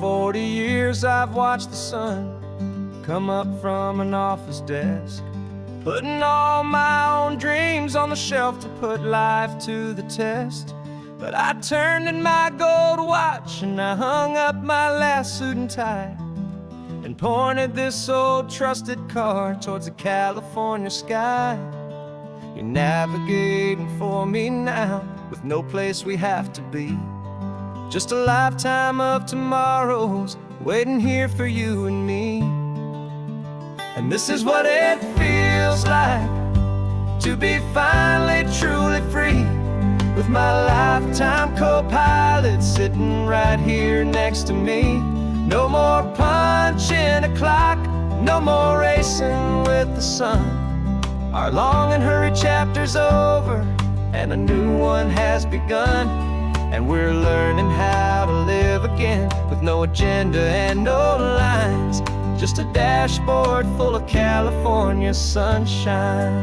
40 years I've watched the sun come up from an office desk, putting all my own dreams on the shelf to put life to the test. But I turned in my gold watch and I hung up my last suit and tie, and pointed this old trusted car towards the California sky. You're navigating for me now, with no place we have to be, just a lifetime of tomorrows waiting here for you and me. And this is what it feels like to be finally truly free, with my lifetime co-pilot sitting right here next to me. No more punching a clock, no more racing with the sun. Our long and hurried chapter's over, and a new one has begun. And we're learning how to live again, with no agenda and no lines, just a dashboard full of California sunshine.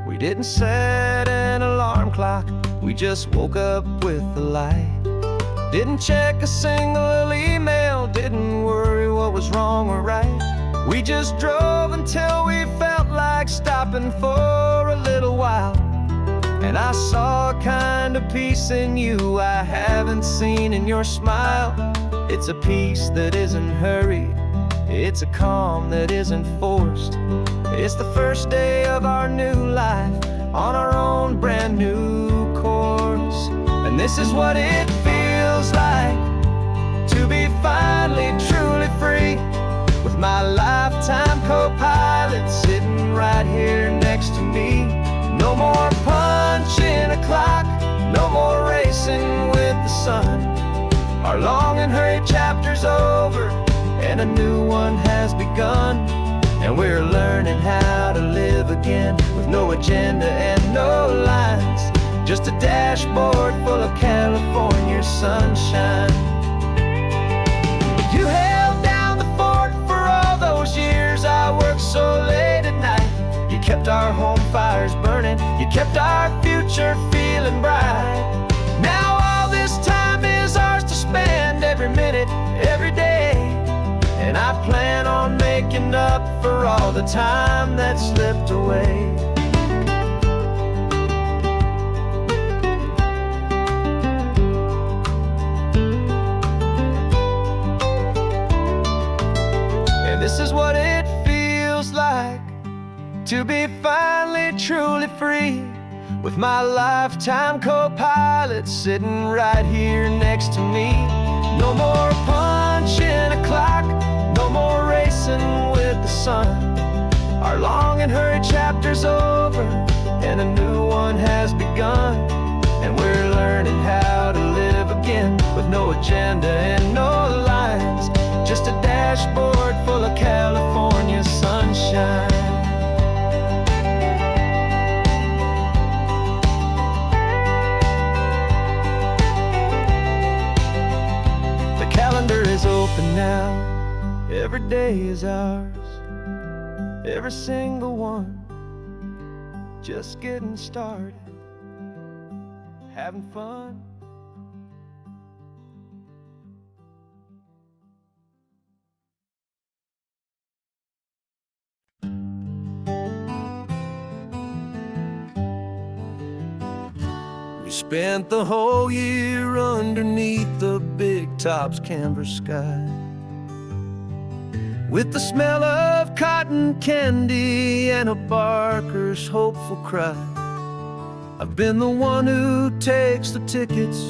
We didn't set an alarm clock, we just woke up with the light. Didn't check a single email, didn't worry what was wrong or right. We just drove until we felt like stopping for a little while. And I saw a kind of peace in you I haven't seen in your smile. It's a peace that isn't hurried, it's a calm that isn't forced. It's the first day of our new life on our own brand new course. And this is what it feels like to be finally truly free, with my lifetime co-pilot sitting right here next to me. No more punching a clock, no more racing with the sun. Our long and hurried chapter's over, and a new one has begun. And we're learning how to live again, with no agenda and no lines, just a dashboard full of California sunshine. You held down the fort for all those years I worked so late at night. You kept our home fires burning, you kept our future feeling bright. Now all this time is ours to spend, every minute, every day. And I plan on making up for all the time that slipped away. And this is what it feels like to be finally truly free, with my lifetime co-pilot sitting right here next to me. No more punching a clock, no more racing with the sun. Our long and hurried chapter's over, and a new one has begun. And we're learning how to live again, with no agenda and no lines, just a dashboard full of California sunshine. The calendar is open now, every day is ours, every single one, just getting started, having fun. We spent the whole year underneath the big top's canvas sky, with the smell of cotton candy and a barker's hopeful cry. I've been the one who takes the tickets,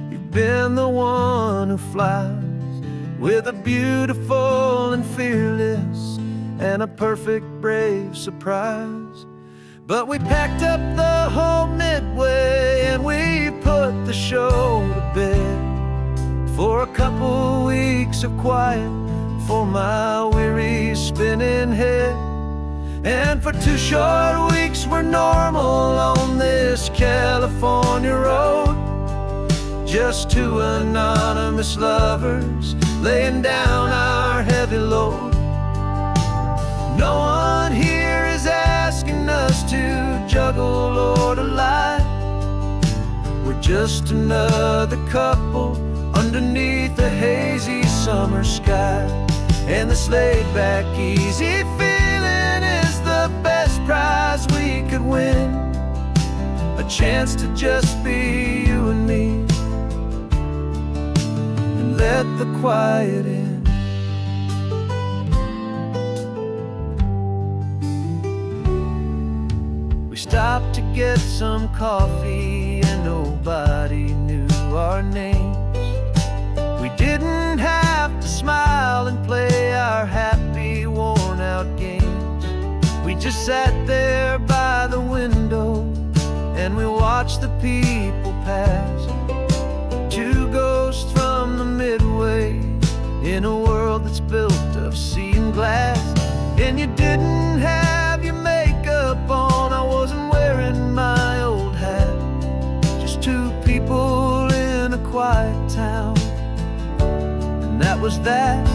you've been the one who flies, with a beautiful and fearless and a perfect brave surprise. But we packed up the whole Midway and we put the show to bed, for a couple weeks of quiet for my weary spinning head. And for 2 short weeks we're normal on this California road, just 2 anonymous lovers laying down our heavy load. No one here is asking us to juggle or to lie, we're just another couple underneath a hazy summer sky. And this laid-back, easy feeling is the best prize we could win. A chance to just be you and me, and let the quiet in. We stopped to get some coffee and nobody knew our names. We didn't have to smile and play our happy, worn-out games. We just sat there by the window and we watched the people pass. Two ghosts from the Midway in a world that's built of sea and glass. And you didn't have your makeup on, I wasn't wearing my old hat. Just two people in a quiet town, and that was that.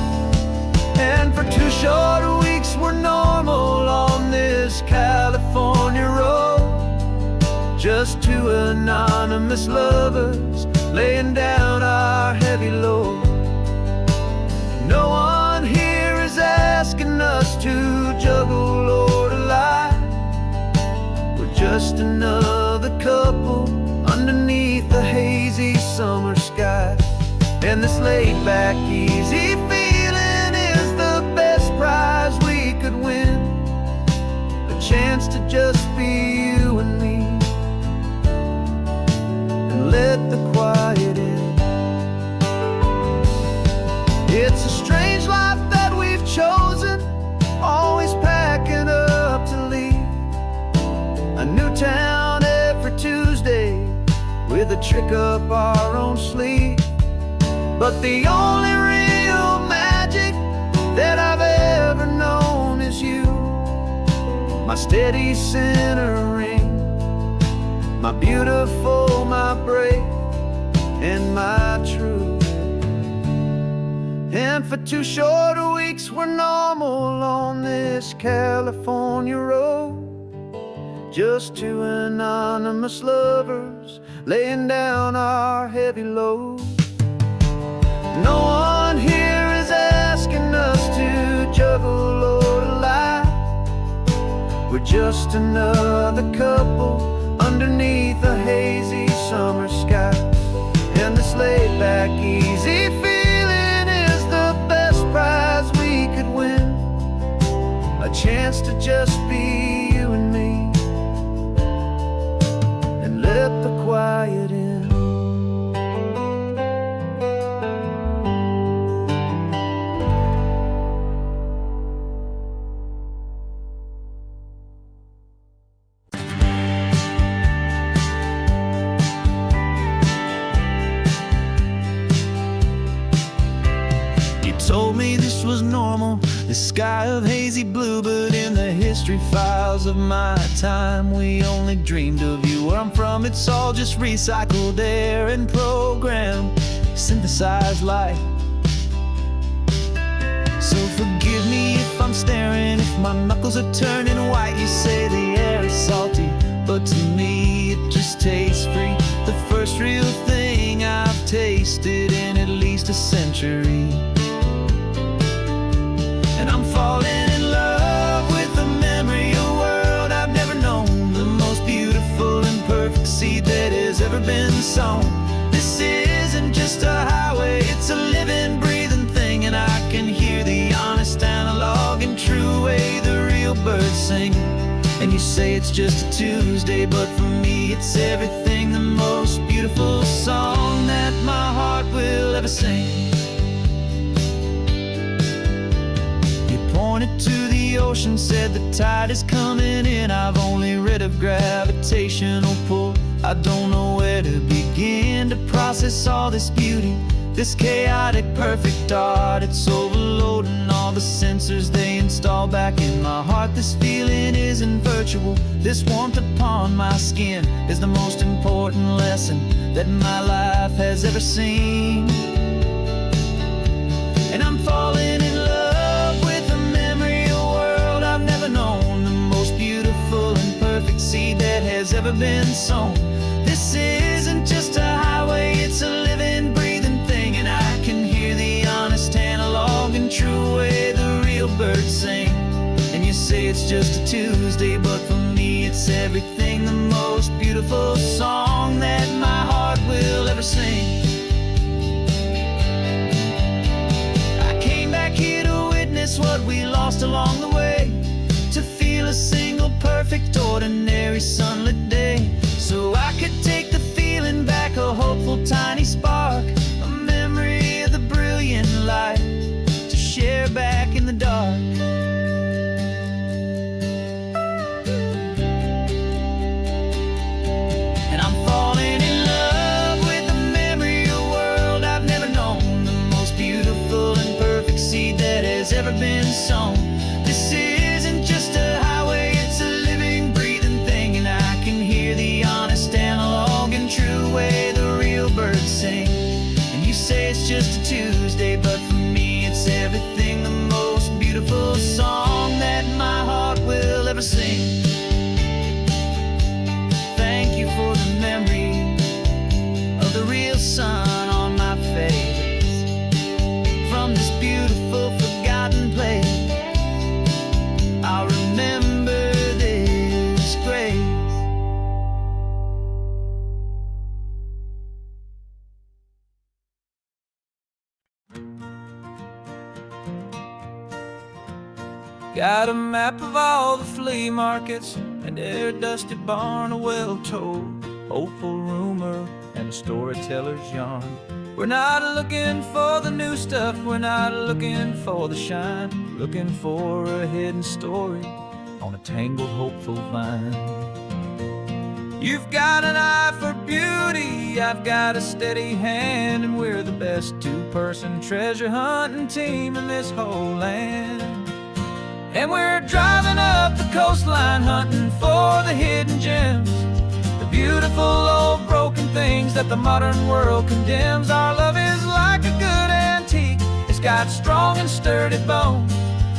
And for 2 short weeks we're normal on this California road, just two anonymous lovers laying down our heavy load. No one here is asking us to juggle or to lie. We're just another couple underneath the hazy summer sky. And this laid-back, easy feeling is the best prize we could win. A chance to just be you and me, and let the quiet in. It's a strange life that we've chosen, always packing up to leave. A new town every Tuesday with a trick up our own sleeve. But the only real magic that I've ever known is you, my steady centering, my beautiful, my brave, and my true. And for 2 short weeks we're normal on this California road, just two anonymous lovers laying down our heavy load. No one here is asking us to juggle or to lie. We're just another couple underneath a hazy summer sky. And this laid-back, easy feeling is the best prize we could win. A chance to just be you and me, and let the quiet in. Told me this was normal, the sky of hazy blue, but in the history files of my time we only dreamed of you. Where I'm from, it's all just recycled air and programmed, synthesized light. So forgive me if I'm staring, if my knuckles are turning white. You say the air is salty, but to me it just tastes free. The first real thing I've tasted in at least a century. And I'm falling in love with the memory of a world I've never known, the most beautiful and perfect seed that has ever been sown. This isn't just a highway, it's a living, breathing thing, and I can hear the honest analog and true way the real birds sing. And you say it's just a Tuesday, but for me it's everything, the most beautiful song that my heart will ever sing. Pointed to the ocean, said the tide is coming in. I've only read of gravitational pull. I don't know where to begin to process all this beauty, this chaotic perfect art. It's overloading all the sensors they install back in my heart. This feeling isn't virtual, this warmth upon my skin is the most important lesson that my life has ever seen. And I'm falling in love with a memory of a world I've never known, the most beautiful and perfect seed that has ever been sown. This isn't just a birds sing. And you say it's just a Tuesday, but for me it's everything, the most beautiful song that my heart will ever sing. I came back here to witness what we lost along the way, to feel a single perfect ordinary sunlit day, so I could take the feeling back, a hopeful tiny spark, a memory of the brilliant light to share back in the dark. And I'm falling in love with the memory of a world I've never known, the most beautiful and perfect seed that has ever been sown. This isn't just a highway, it's a living, breathing thing, and I can hear the honest analog and true way the real birds sing. And you say it's just a Tuesday, but for me it's everything, the most beautiful song that my heart will ever sing. Thank you for the memory of the real sun on my face, from this beautiful forgotten place. I'll remember this grace. Got a map of all the flea markets, and their dusty barn, a well-told hopeful rumor, and a storyteller's yarn. We're not looking for the new stuff, we're not looking for the shine, looking for a hidden story on a tangled hopeful vine. You've got an eye for beauty, I've got a steady hand, and we're the best two-person treasure hunting team in this whole land. And we're driving up the coastline hunting for the hidden gems, the beautiful old broken things that the modern world condemns. Our love is like a good antique, it's got strong and sturdy bones,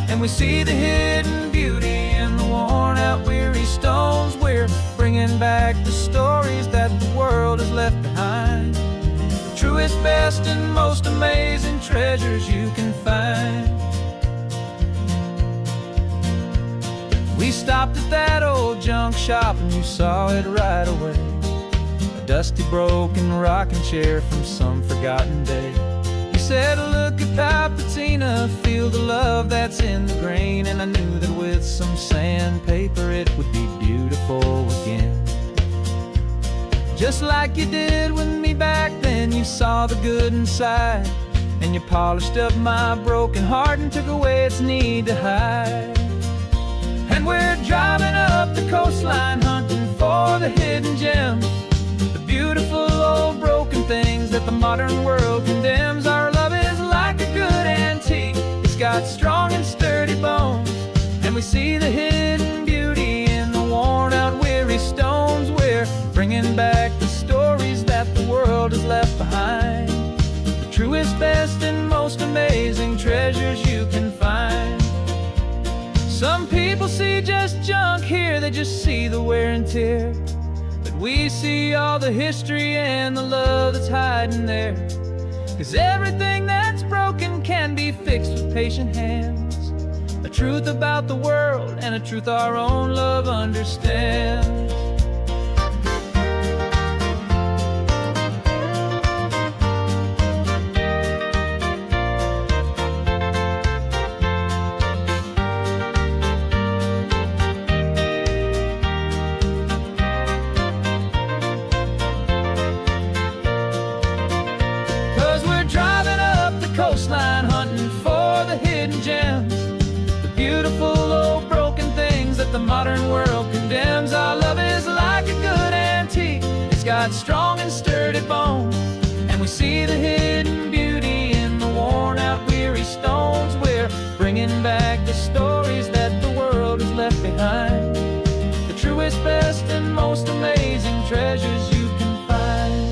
and we see the hidden beauty in the worn out weary stones. We're bringing back the stories that the world has left behind, the truest, best, and most amazing treasures you can find. We stopped at that old junk shop and you saw it right away, a dusty broken rocking chair from some forgotten day. You said, look at Papatina, feel the love that's in the grain, and I knew that with some sandpaper it would be beautiful again. Just like you did with me back then, you saw the good inside, and you polished up my broken heart and took away its need to hide. And we're driving up the coastline hunting for the hidden gems, the beautiful old broken things that the modern world condemns. Our love is like a good antique, it's got strong and sturdy bones, and we see the hidden beauty in the worn out weary stones. We're bringing back the stories that the world has left behind, the truest, best, and most amazing treasures you can find. Some people see just junk here, they just see the wear and tear, but we see all the history and the love that's hiding there. 'Cause everything that's broken can be fixed with patient hands, a truth about the world and a truth our own love understands. 'Cause we're driving up the coastline hunting for the hidden gems, the beautiful old broken things that the modern world condemns. Our love is like a good antique, it's got strong and sturdy bones, and we see the hidden beauty in the worn out weary stones. We're bringing back the stories that the world has left behind, the truest, best, and most amazing treasures you can find.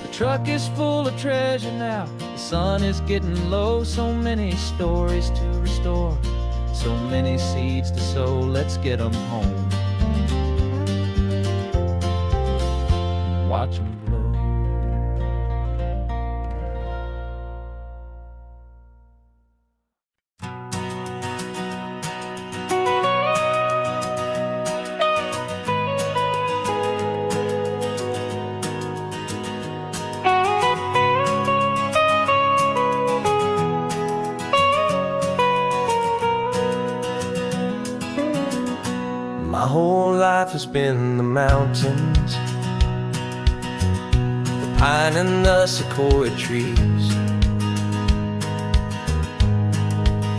The truck is full of treasure now, the sun is getting low, so many stories to restore, so many seeds to sow. Let's get them home, watch them blow. life has been the mountains, the pine and the sequoia trees,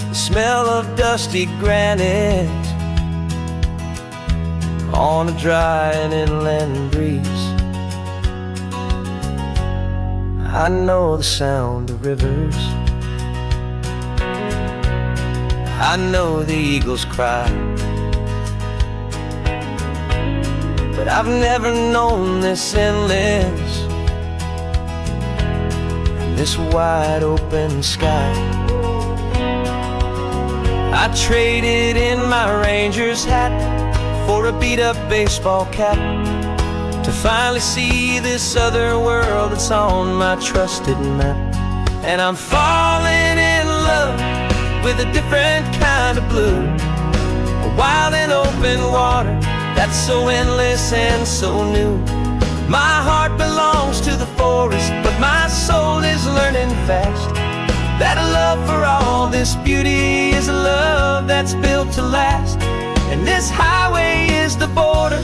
the smell of dusty granite on a dry and inland breeze. I know the sound of rivers, I know the eagles cry, but I've never known this endless, this wide open sky. I traded in my Ranger's hat for a beat-up baseball cap to finally see this other world that's on my trusted map. And I'm falling in love with a different kind of blue, a wild and open water that's so endless and so new. My heart belongs to the forest, but my soul is learning fast that a love for all this beauty is a love that's built to last. And this highway is the border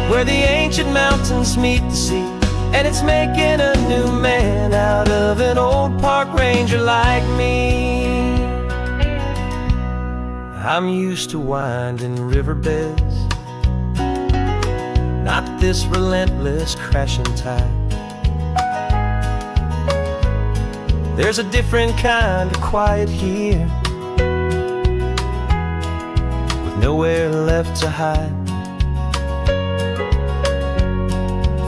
where the ancient mountains meet the sea, and it's making a new man out of an old park ranger like me. I'm used to winding riverbeds, not this relentless crashing tide. There's a different kind of quiet here, with nowhere left to hide.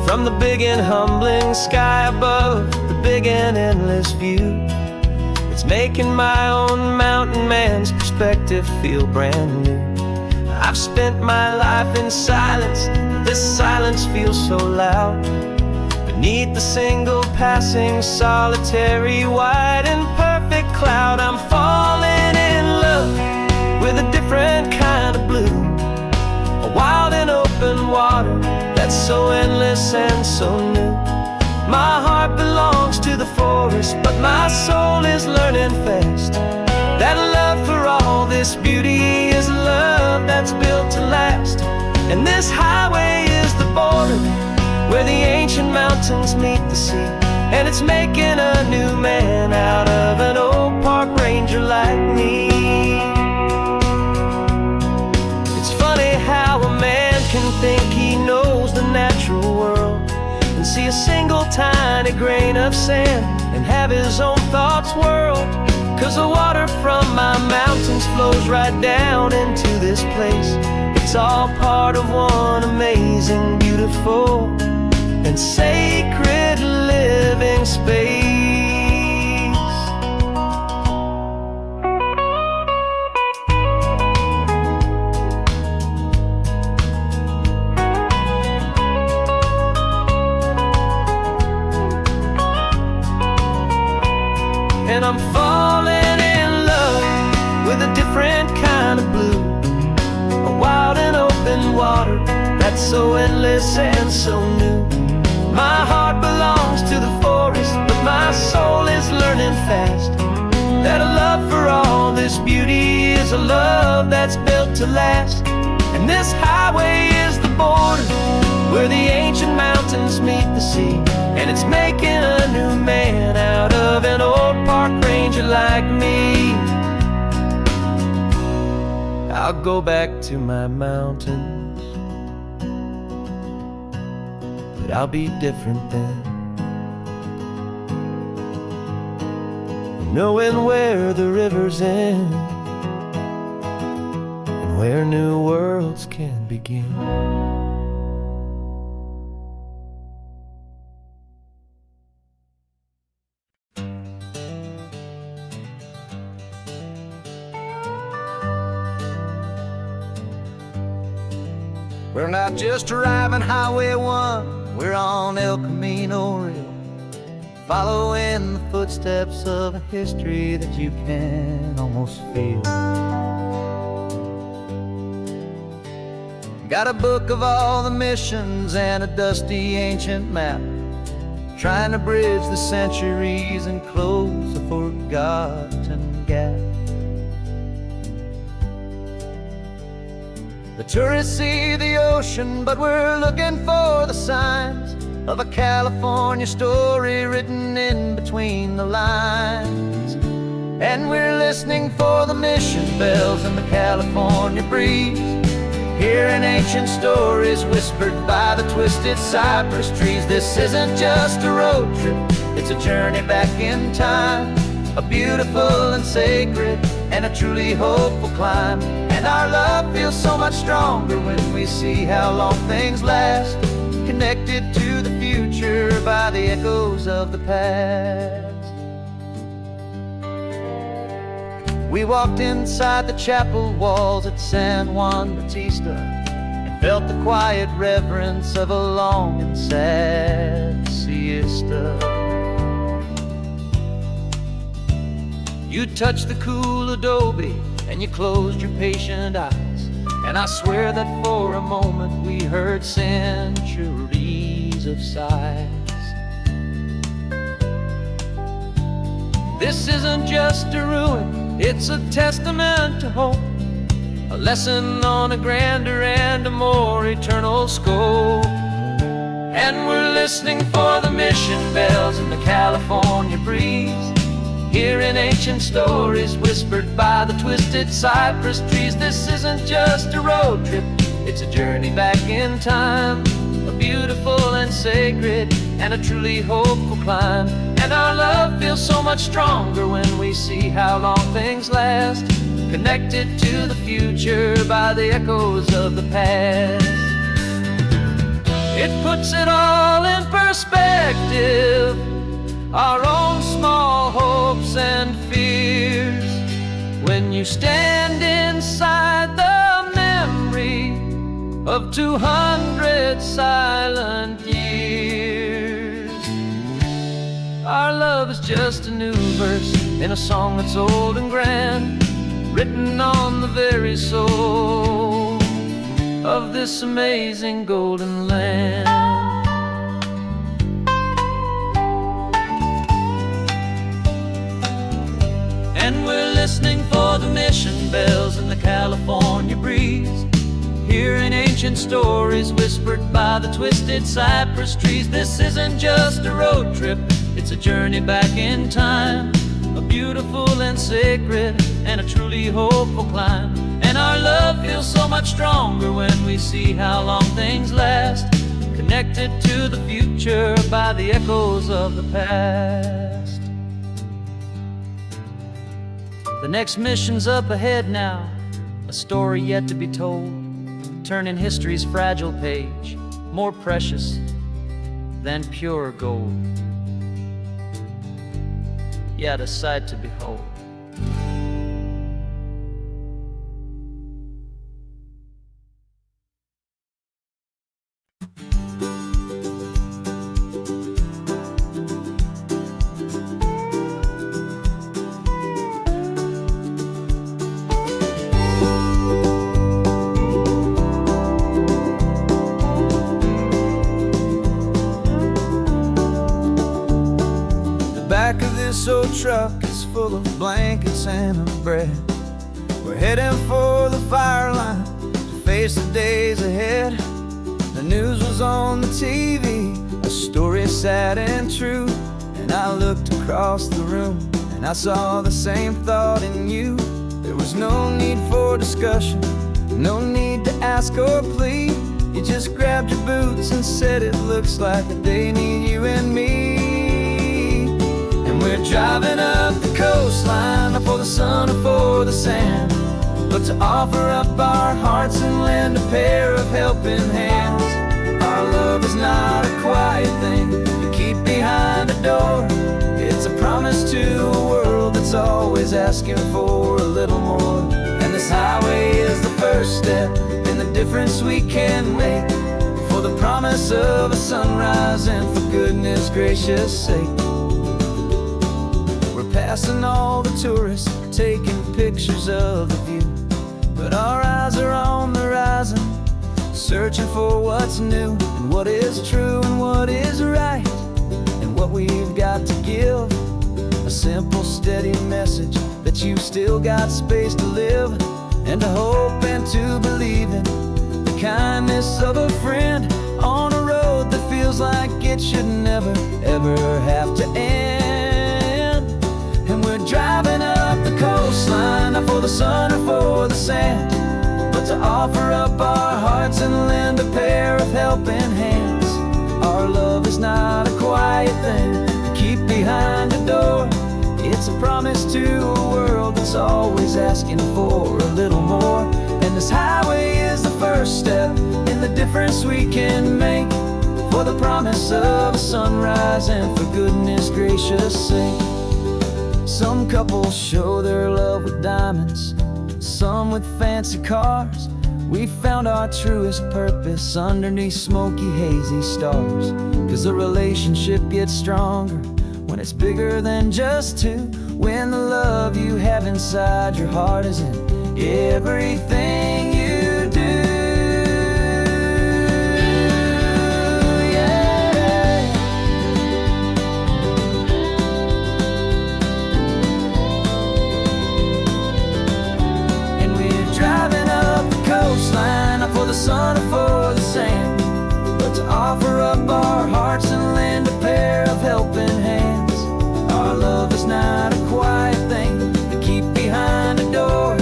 From the big and humbling sky above, the big and endless view, it's making my own mountain man's perspective feel brand new. I've spent my life in silence, this silence feels so loud. Beneath the single passing solitary white and perfect cloud, I'm falling in love with a different kind of blue, a wild and open water that's so endless and so new. My heart belongs to the forest, but my soul is learning fast that a love for all this beauty is a love that's built to last. And this highway is the border where the ancient mountains meet the sea, and it's making a new man out of an old park ranger like me. It's funny how a man can think he knows the natural world and see a single tiny grain of sand and have his own thoughts whirled. 'Cause the water from my mountains flows right down into this place. It's all part of one amazing, beautiful, and sacred living space. And I'm falling in love with a different kind of blue, a wild and open water that's so endless and so new. My heart belongs to the forest, but my soul is learning fast that a love for all this beauty is a love that's built to last. And this highway is the border where the ancient mountains meet the sea, and it's making a new man out of an old park ranger like me. I'll go back to my mountains, but I'll be different then, knowing where the rivers end and where new worlds can begin. We're not just driving Highway 1, we're on El Camino Real, following the footsteps of a history that you can almost feel. Got a book of all the missions and a dusty ancient map, trying to bridge the centuries and close a forgotten gap. The tourists see the ocean, but we're looking for the signs of a California story written in between the lines. And we're listening for the mission bells and the California breeze, hearing ancient stories whispered by the twisted cypress trees. This isn't just a road trip, it's a journey back in time, a beautiful and sacred and a truly hopeful climb. And our love feels so much stronger when we see how long things last, connected to the future by the echoes of the past. We walked inside the chapel walls at San Juan Bautista and felt the quiet reverence of a long and sad siesta. You touched the cool adobe and you closed your patient eyes, and I swear that for a moment we heard centuries of sighs. This isn't just a ruin, it's a testament to hope, a lesson on a grander and a more eternal scope. And we're listening for the mission bells and the California breeze, hearing ancient stories whispered by the twisted cypress trees. This isn't just a road trip, it's a journey back in time, a beautiful and sacred and a truly hopeful climb. And our love feels so much stronger when we see how long things last, connected to the future by the echoes of the past. It puts it all in perspective, our own small hopes and fears, when you stand inside the memory of 200 silent years. Our love is just a new verse in a song that's old and grand, written on the very soul of this amazing golden land. And we're listening for the mission bells and the California breeze, hearing ancient stories whispered by the twisted cypress trees. This isn't just a road trip, it's a journey back in time, a beautiful and sacred and a truly hopeful climb. And our love feels so much stronger when we see how long things last, connected to the future by the echoes of the past. The next mission's up ahead now, a story yet to be told, turning history's fragile page more precious than pure gold. Yet a sight to behold. This old truck is full of blankets and a bread. We're heading for the fire line to face the days ahead. The news was on the TV, a story sad and true. And I looked across the room and I saw the same thought in you. There was no need for discussion, no need to ask or plead. You just grabbed your boots and said it looks like the day need you and me. We're driving up the coastline, for the sun or for the sand, but to offer up our hearts and lend a pair of helping hands. Our love is not a quiet thing you keep behind a door. It's a promise to a world that's always asking for a little more. And this highway is the first step in the difference we can make, for the promise of a sunrise and for goodness gracious sake. Passing all the tourists, taking pictures of the view, but our eyes are on the horizon, searching for what's new and what is true and what is right, and what we've got to give. A simple, steady message that you've still got space to live. and to hope and to believe in the kindness of a friend on a road that feels like it should never, ever have to end. And we're driving up the coastline, not for the sun or for the sand, but to offer up our hearts and lend a pair of helping hands. Our love is not a quiet thing to keep behind a door. It's a promise to a world that's always asking for a little more. And this highway is the first step in the difference we can make, for the promise of a sunrise and for goodness gracious sake. Some couples show their love with diamonds, some with fancy cars. We found our truest purpose underneath smoky, hazy stars. 'Cause the relationship gets stronger when it's bigger than just two, when the love you have inside your heart is in everything you do. Yeah. And we're driving up the coastline, not for the sun or for the sand, but to offer up our hearts and lend a pair of helping hands. Our love is not a quiet thing to keep behind a door.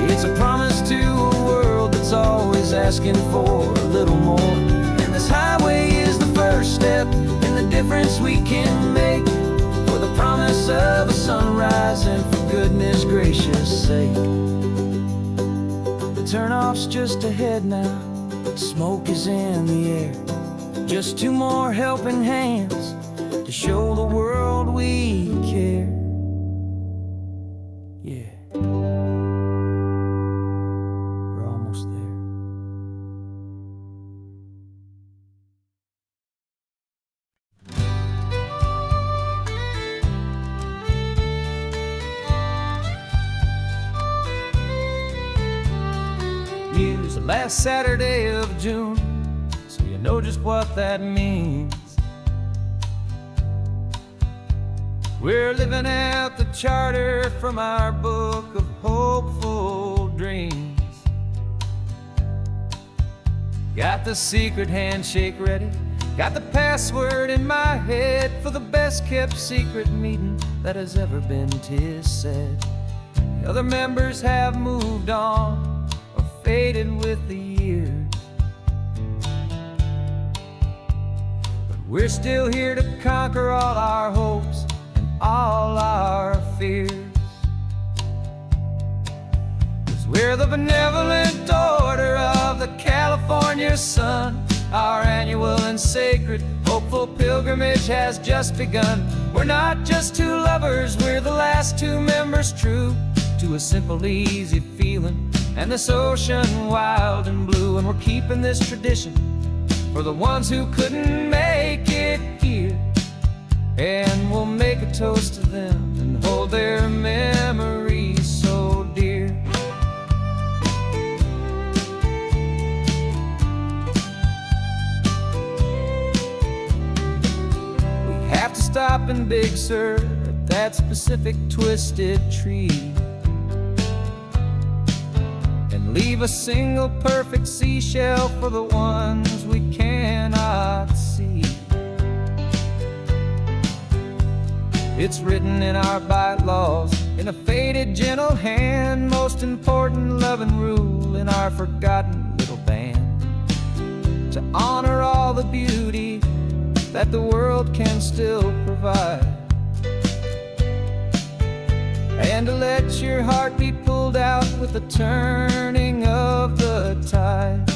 It's a promise to a world that's always asking for a little more. And this highway is the first step in the difference we can make, for the promise of a sunrise and for goodness gracious sake. The turnoff's just ahead now, smoke is in the air. Just two more helping hands to show the world we care. Yeah, we're almost there. Use the last Saturday of June, so you know just what that means. We're living out the charter from our book of hopeful dreams. Got the secret handshake ready, got the password in my head for the best kept secret meeting that has ever been, 'tis said. The other members have moved on or faded with the years, but we're still here to conquer all our hopes, all our fears. 'Cause we're the benevolent order of the California sun. Our annual and sacred hopeful pilgrimage has just begun. We're not just two lovers, we're the last two members true to a simple, easy feeling and this ocean wild and blue. And we're keeping this tradition for the ones who couldn't make it here. And we'll make a toast to them and hold their memories so dear. We have to stop in Big Sur at that specific twisted tree and leave a single perfect seashell for the ones we cannot see. It's written in our bylaws, in a faded gentle hand, most important loving rule in our forgotten little band, to honor all the beauty that the world can still provide, and to let your heart be pulled out with the turning of the tide.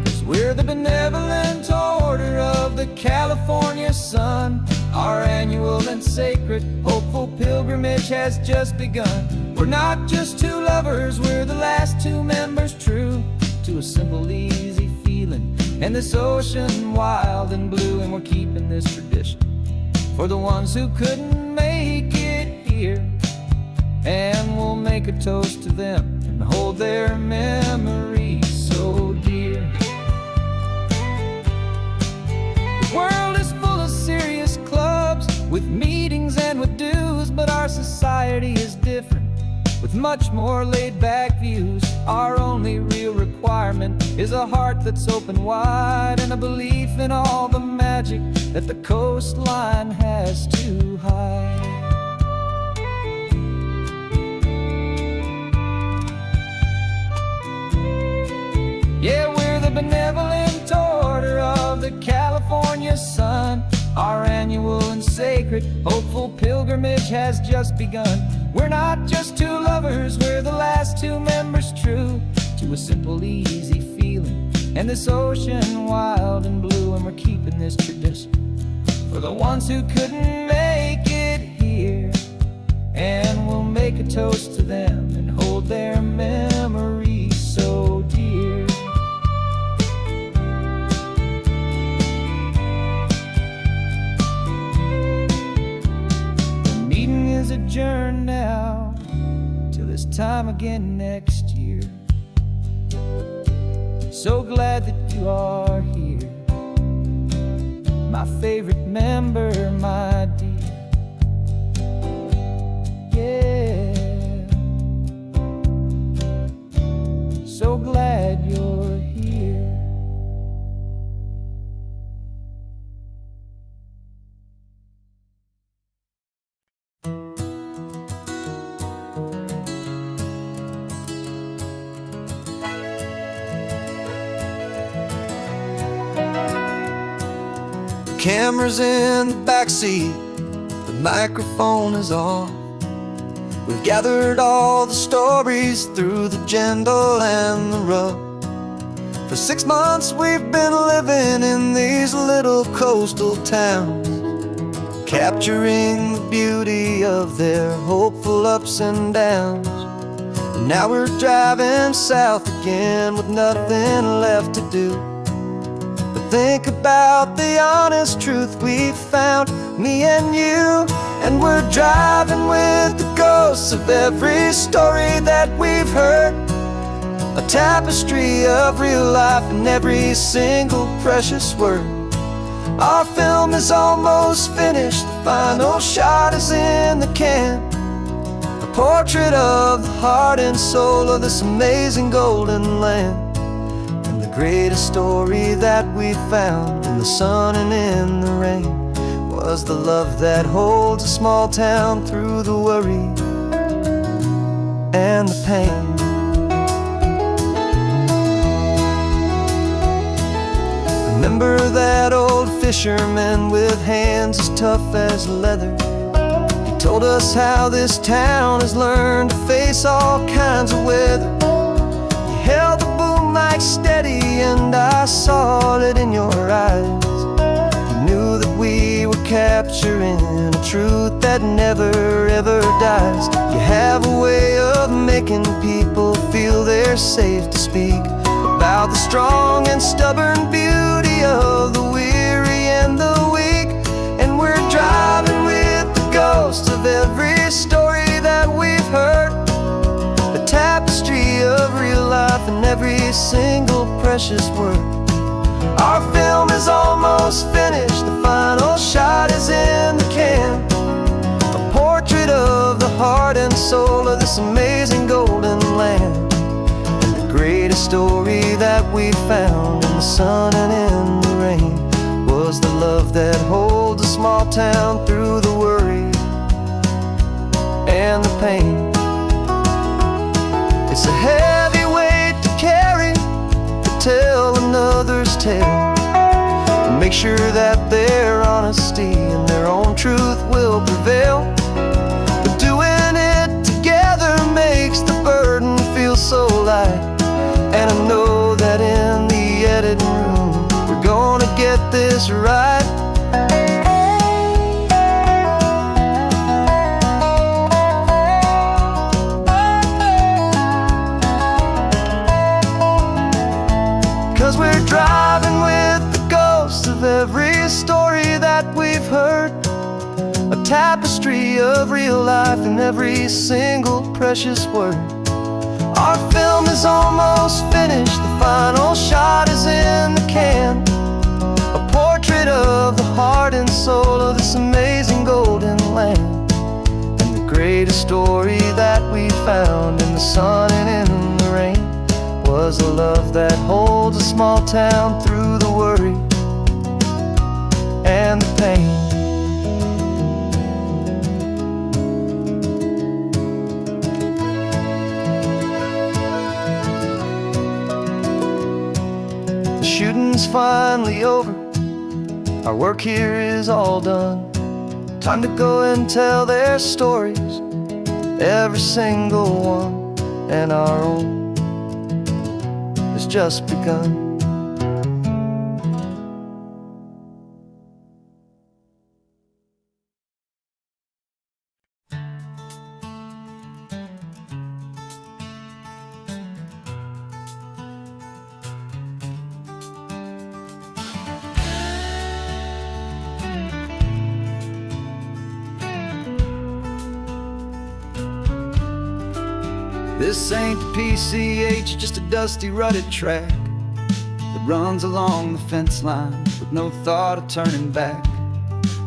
'Cause we're the benevolent order of the California sun. Our annual and sacred hopeful pilgrimage has just begun. We're not just two lovers, we're the last two members true to a simple, easy feeling and this ocean wild and blue. And we're keeping this tradition for the ones who couldn't make it here, and we'll make a toast to them and hold their memories so dear. The world is full of serious clubs with meetings and with dues, but our society is different. with much more laid-back views. Our only real requirement is a heart that's open wide, and a belief in all the magic that the coastline has to hide. Yeah, we're the benevolent order of the California sun. Our annual and sacred, hopeful pilgrimage has just begun. We're not just two lovers, we're the last two members true to a simple, easy feeling, and this ocean wild and blue. And we're keeping this tradition for the ones who couldn't make it here, and we'll make a toast to them and hold their memories so dear. The meeting is adjourned now till this time again next year. So glad that you are here, my favorite member, my dear. Yeah, so glad you're here. Camera's in the backseat, the microphone is on. We've gathered all the stories through the gentle and the rough. For 6 months we've been living in these little coastal towns, capturing the beauty of their hopeful ups and downs. And now we're driving south again with nothing left to do. Think about the honest truth we found, me and you. And we're driving with the ghosts of every story that we've heard, a tapestry of real life in every single precious word. Our film is almost finished, the final shot is in the can, a portrait of the heart and soul of this amazing golden land. The greatest story that we found in the sun and in the rain was the love that holds a small town through the worry and the pain. Remember that old fisherman with hands as tough as leather? He told us how this town has learned to face all kinds of weather. You held the boom mic steady and I saw it in your eyes. You knew that we were capturing a truth that never ever dies. You have a way of making people feel they're safe to speak about the strong and stubborn beauty of the weary and the weak. And we're driving with the ghosts of every story that we've heard, the tapestry of real life in every single precious word. Our film is almost finished, the final shot is in the can, a portrait of the heart and soul of this amazing golden land. And the greatest story that we found in the sun and in the rain was the love that holds a small town through the worry and the pain. It's a heavy weight to carry, to tell another's tale, and make sure that their honesty and their own truth will prevail. But doing it together makes the burden feel so light. And I know that in the editing room we're gonna get this right. 'Cause we're driving with the ghosts of every story that we've heard, a tapestry of real life in every single precious word. Our film is almost finished, the final shot is in the can, a portrait of the heart and soul of this amazing golden land. And the greatest story that we've found in the sun and in the rain was a love that holds a small town through the worry and the pain. The shooting's finally over, our work here is all done. Time to go and tell their stories, every single one, and our own has just begun. This ain't the PCH, just a dusty, rutted track that runs along the fence line with no thought of turning back.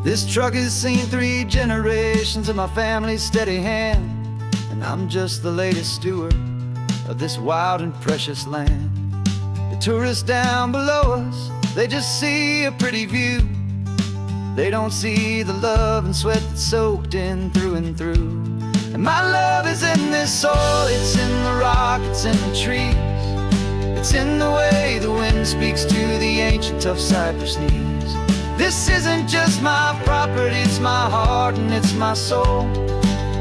This truck has seen 3 generations of my family's steady hand, and I'm just the latest steward of this wild and precious land. The tourists down below us, they just see a pretty view. They don't see the love and sweat that's soaked in through and through. And my love is in this soil, it's in the rock, it's in the trees. It's in the way the wind speaks to the ancient tough cypress knees. This isn't just my property, it's my heart and it's my soul.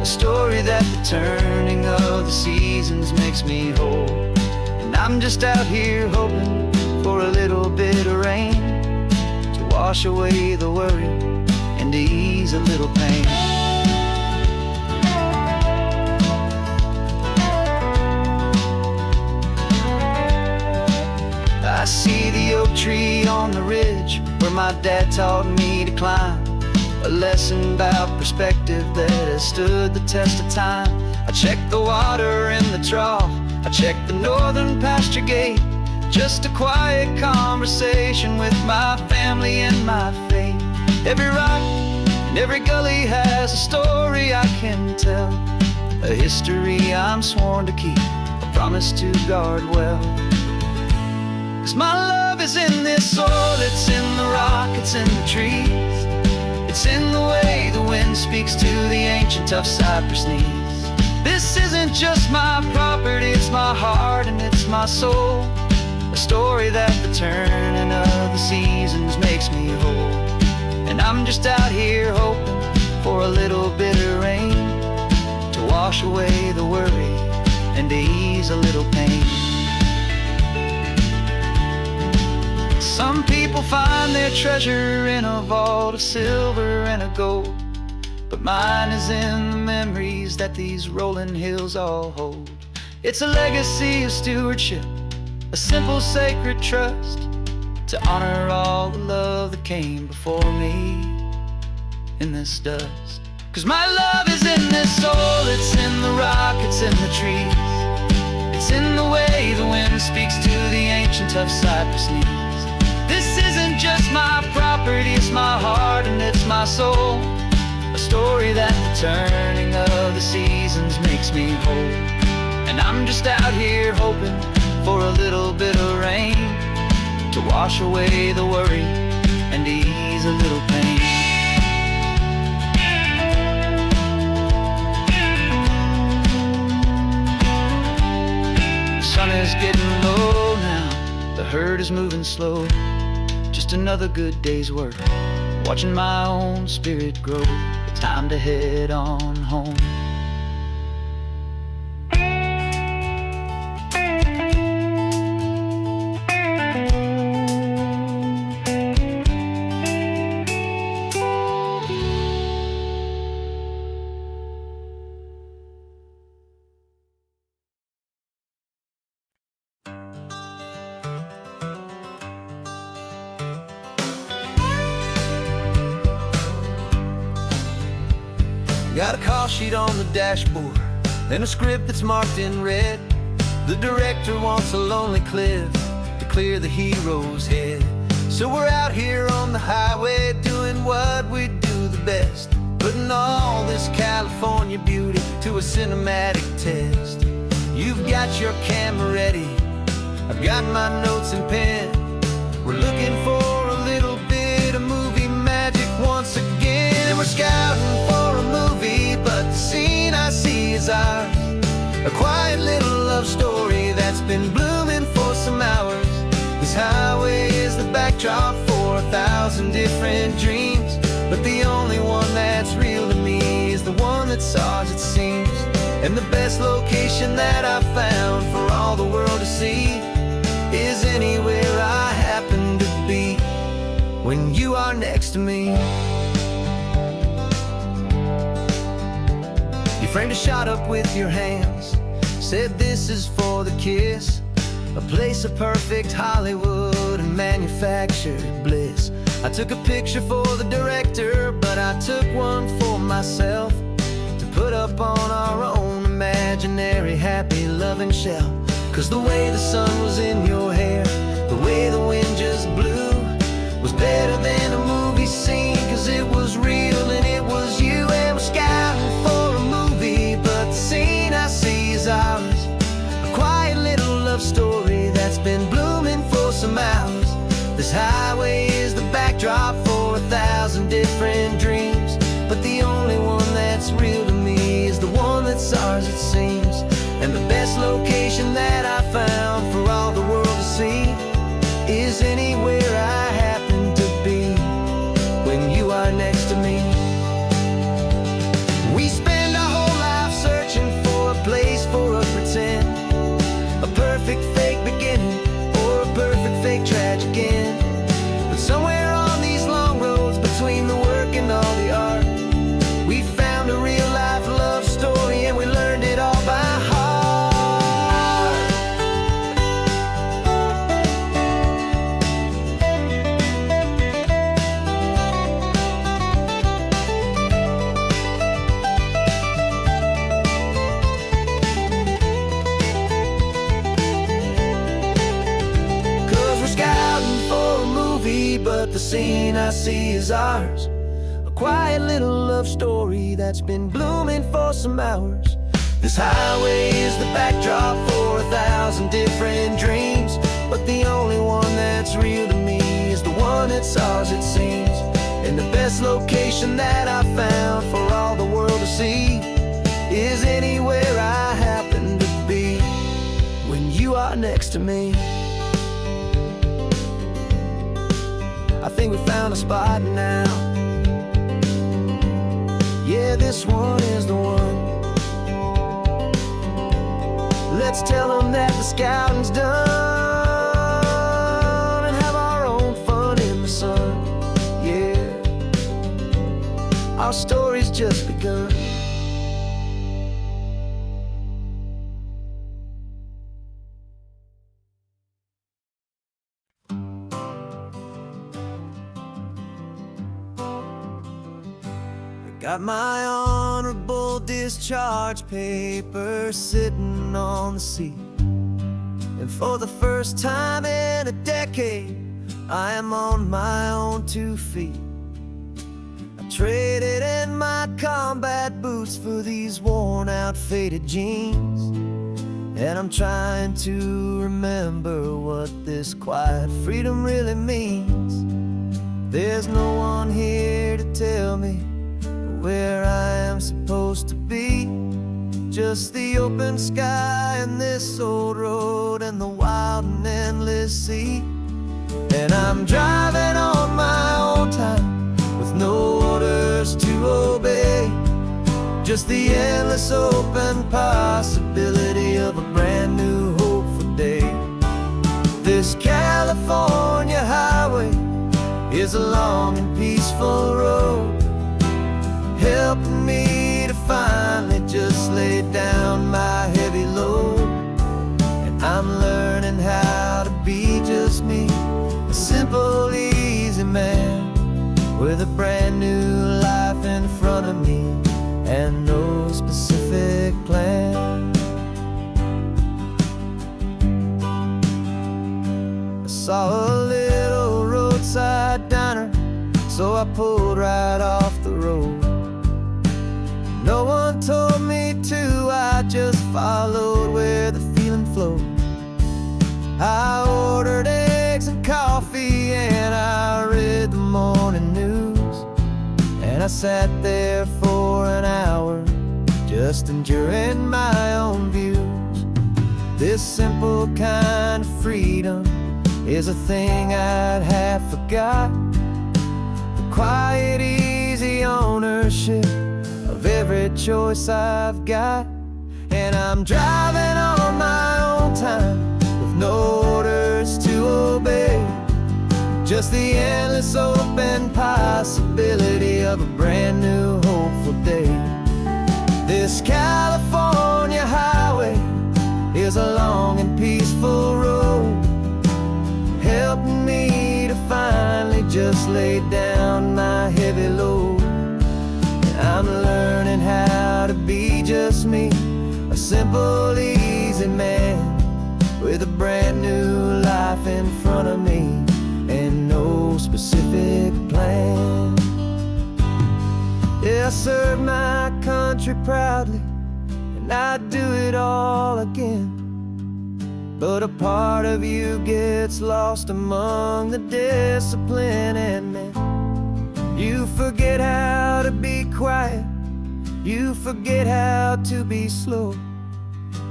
A story that the turning of the seasons makes me whole. And I'm just out here hoping for a little bit of rain to wash away the worry and to ease a little pain. I see the oak tree on the ridge where my dad taught me to climb. A lesson about perspective that has stood the test of time. I check the water in the trough, I check the northern pasture gate. Just a quiet conversation with my family and my faith. Every rock and every gully has a story I can tell, a history I'm sworn to keep, a promise to guard well. 'Cause my love is in this soil, it's in the rock, it's in the trees. It's in the way the wind speaks to the ancient tough cypress knees. This isn't just my property, it's my heart and it's my soul. A story that the turning of the seasons makes me whole. And I'm just out here hoping for a little bit of rain to wash away the worry and to ease a little pain. Some people find their treasure in a vault of silver and of gold, but mine is in the memories that these rolling hills all hold. It's a legacy of stewardship, a simple sacred trust, to honor all the love that came before me in this dust. 'Cause my love is in this soil, it's in the rock, it's in the trees. It's in the way the wind speaks to the ancient tough cypress knees. This isn't just my property, it's my heart and it's my soul. A story that the turning of the seasons makes me whole. And I'm just out here hoping for a little bit of rain to wash away the worry and ease a little pain. The sun is getting low now, the herd is moving slow. Just another good day's work, watching my own spirit grow. Time to head on home. Got a call sheet on the dashboard and a script that's marked in red. The director wants a lonely cliff to clear the hero's head. So we're out here on the highway doing what we do the best, putting all this California beauty to a a cinematic test. You've got your camera ready, I've got my notes and pen. We're looking for a little bit of movie magic once again. And we're scouting for a movie, but the scene I see is ours. A quiet little love story that's been blooming for some hours. This highway is the backdrop for 1,000 different dreams, but the only one that's real to me is the one that's ours, it seems. And the best location that I've found for all the world to see is anywhere I happen to be when you are next to me. You framed a shot up with your hands, said this is for the kiss, a place of perfect Hollywood and manufactured bliss. I took a picture for the director, but I took one for myself to put up on our own imaginary happy loving shelf. Cause the way the sun was in your hair, the way the wind just blew, was better than a movie scene. Cause it was real and it was you. And we're scouting for a movie, but the scene I see is ours. A quiet little love story that's been blooming for some hours. This highway is the backdrop for 1,000 different dreams, but the only one that's real to me is the one that's ours, it seems. And the best location that I found for all the world to see is anywhere I happen to be when you are next to me. We spend our whole life searching for a place for a pretend, a perfect fake beginning or a perfect fake tragic end. But somewhere on these long roads between the work and all the art, we found a real life love story and we learned it all by heart. But the scene I see is ours. A quiet little love story that's been blooming for some hours. This highway is the backdrop for 1,000 different dreams, but the only one that's real to me is the one that's ours, it seems. And the best location that I found for all the world to see is anywhere I happen to be when you are next to me. I think we found a spot now. Yeah, this one is the one. Let's tell them that the scouting's done and have our own fun in the sun. Yeah, our story's just begun. Got my honorable discharge paper sitting on the seat, and for the first time in a decade, I am on my own 2 feet. I traded in my combat boots for these worn out faded jeans, and I'm trying to remember what this quiet freedom really means. There's no one here to tell me where I am supposed to be, just the open sky and this old road and the wild and endless sea. And I'm driving on my own time with no orders to obey, just the endless open possibility of a brand new hopeful day. This California highway is a long and peaceful road, helping me to finally just lay down my heavy load. And I'm learning how to be just me, a simple, easy man with a brand new life in front of me and no specific plan. I saw a little roadside diner, so I pulled right off the road. No one told me to just followed where the feeling flowed. I ordered eggs and coffee, and I read the morning news. And I sat there for an hour, just enduring my own views. This simple kind of freedom is a thing I'd have forgot. The quiet, easy ownership of every choice I've got. And I'm driving on my own time, with no orders to obey. Just the endless open possibility of a brand new hopeful day. This California highway is a long and peaceful road, helping me to finally just lay down my heavy load. I'm learning how to be just me, a simple, easy man, with a brand new life in front of me, and no specific plan. Yeah, I serve my country proudly, and I'd do it all again. But a part of you gets lost among the discipline and men. You forget how to be quiet, you forget how to be slow.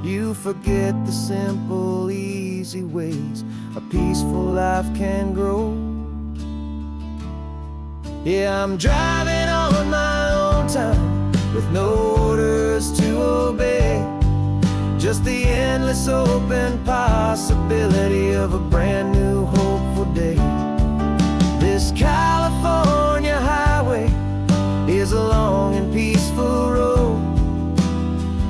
You forget the simple, easy ways a peaceful life can grow. Yeah, I'm driving on my own time, with no orders to obey. Just the endless open possibility of a brand new hopeful day. This California highway is a long and peaceful road,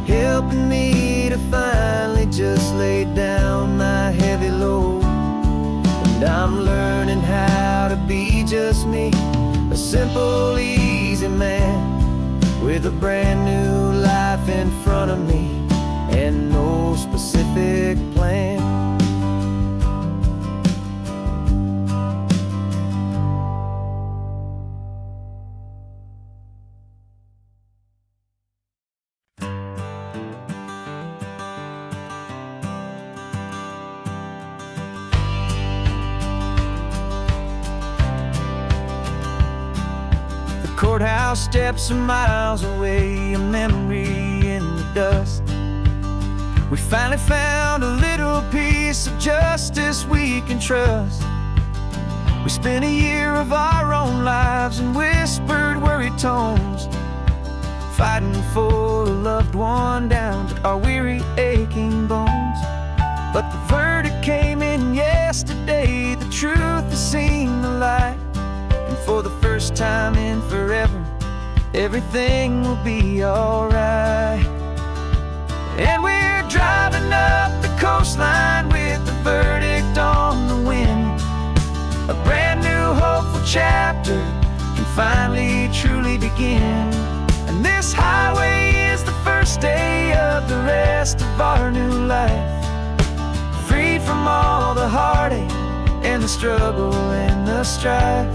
helping me to finally just lay down my heavy load. And I'm learning how to be just me, a simple, easy man, with a brand new life in front of me, and no specific plan. The courthouse steps are miles away, a memory in the dust. We finally found a little piece of justice we can trust. We spent a year of our own lives in whispered, worried tones, fighting for a loved one down to our weary, aching bones. But the verdict came in yesterday, the truth has seen the light. And for the first time in forever, everything will be alright. And we're driving up the coastline with the verdict on the wind. A brand new hopeful chapter can finally truly begin. And this highway is the first day of the rest of our new life, freed from all the heartache and the struggle and the strife.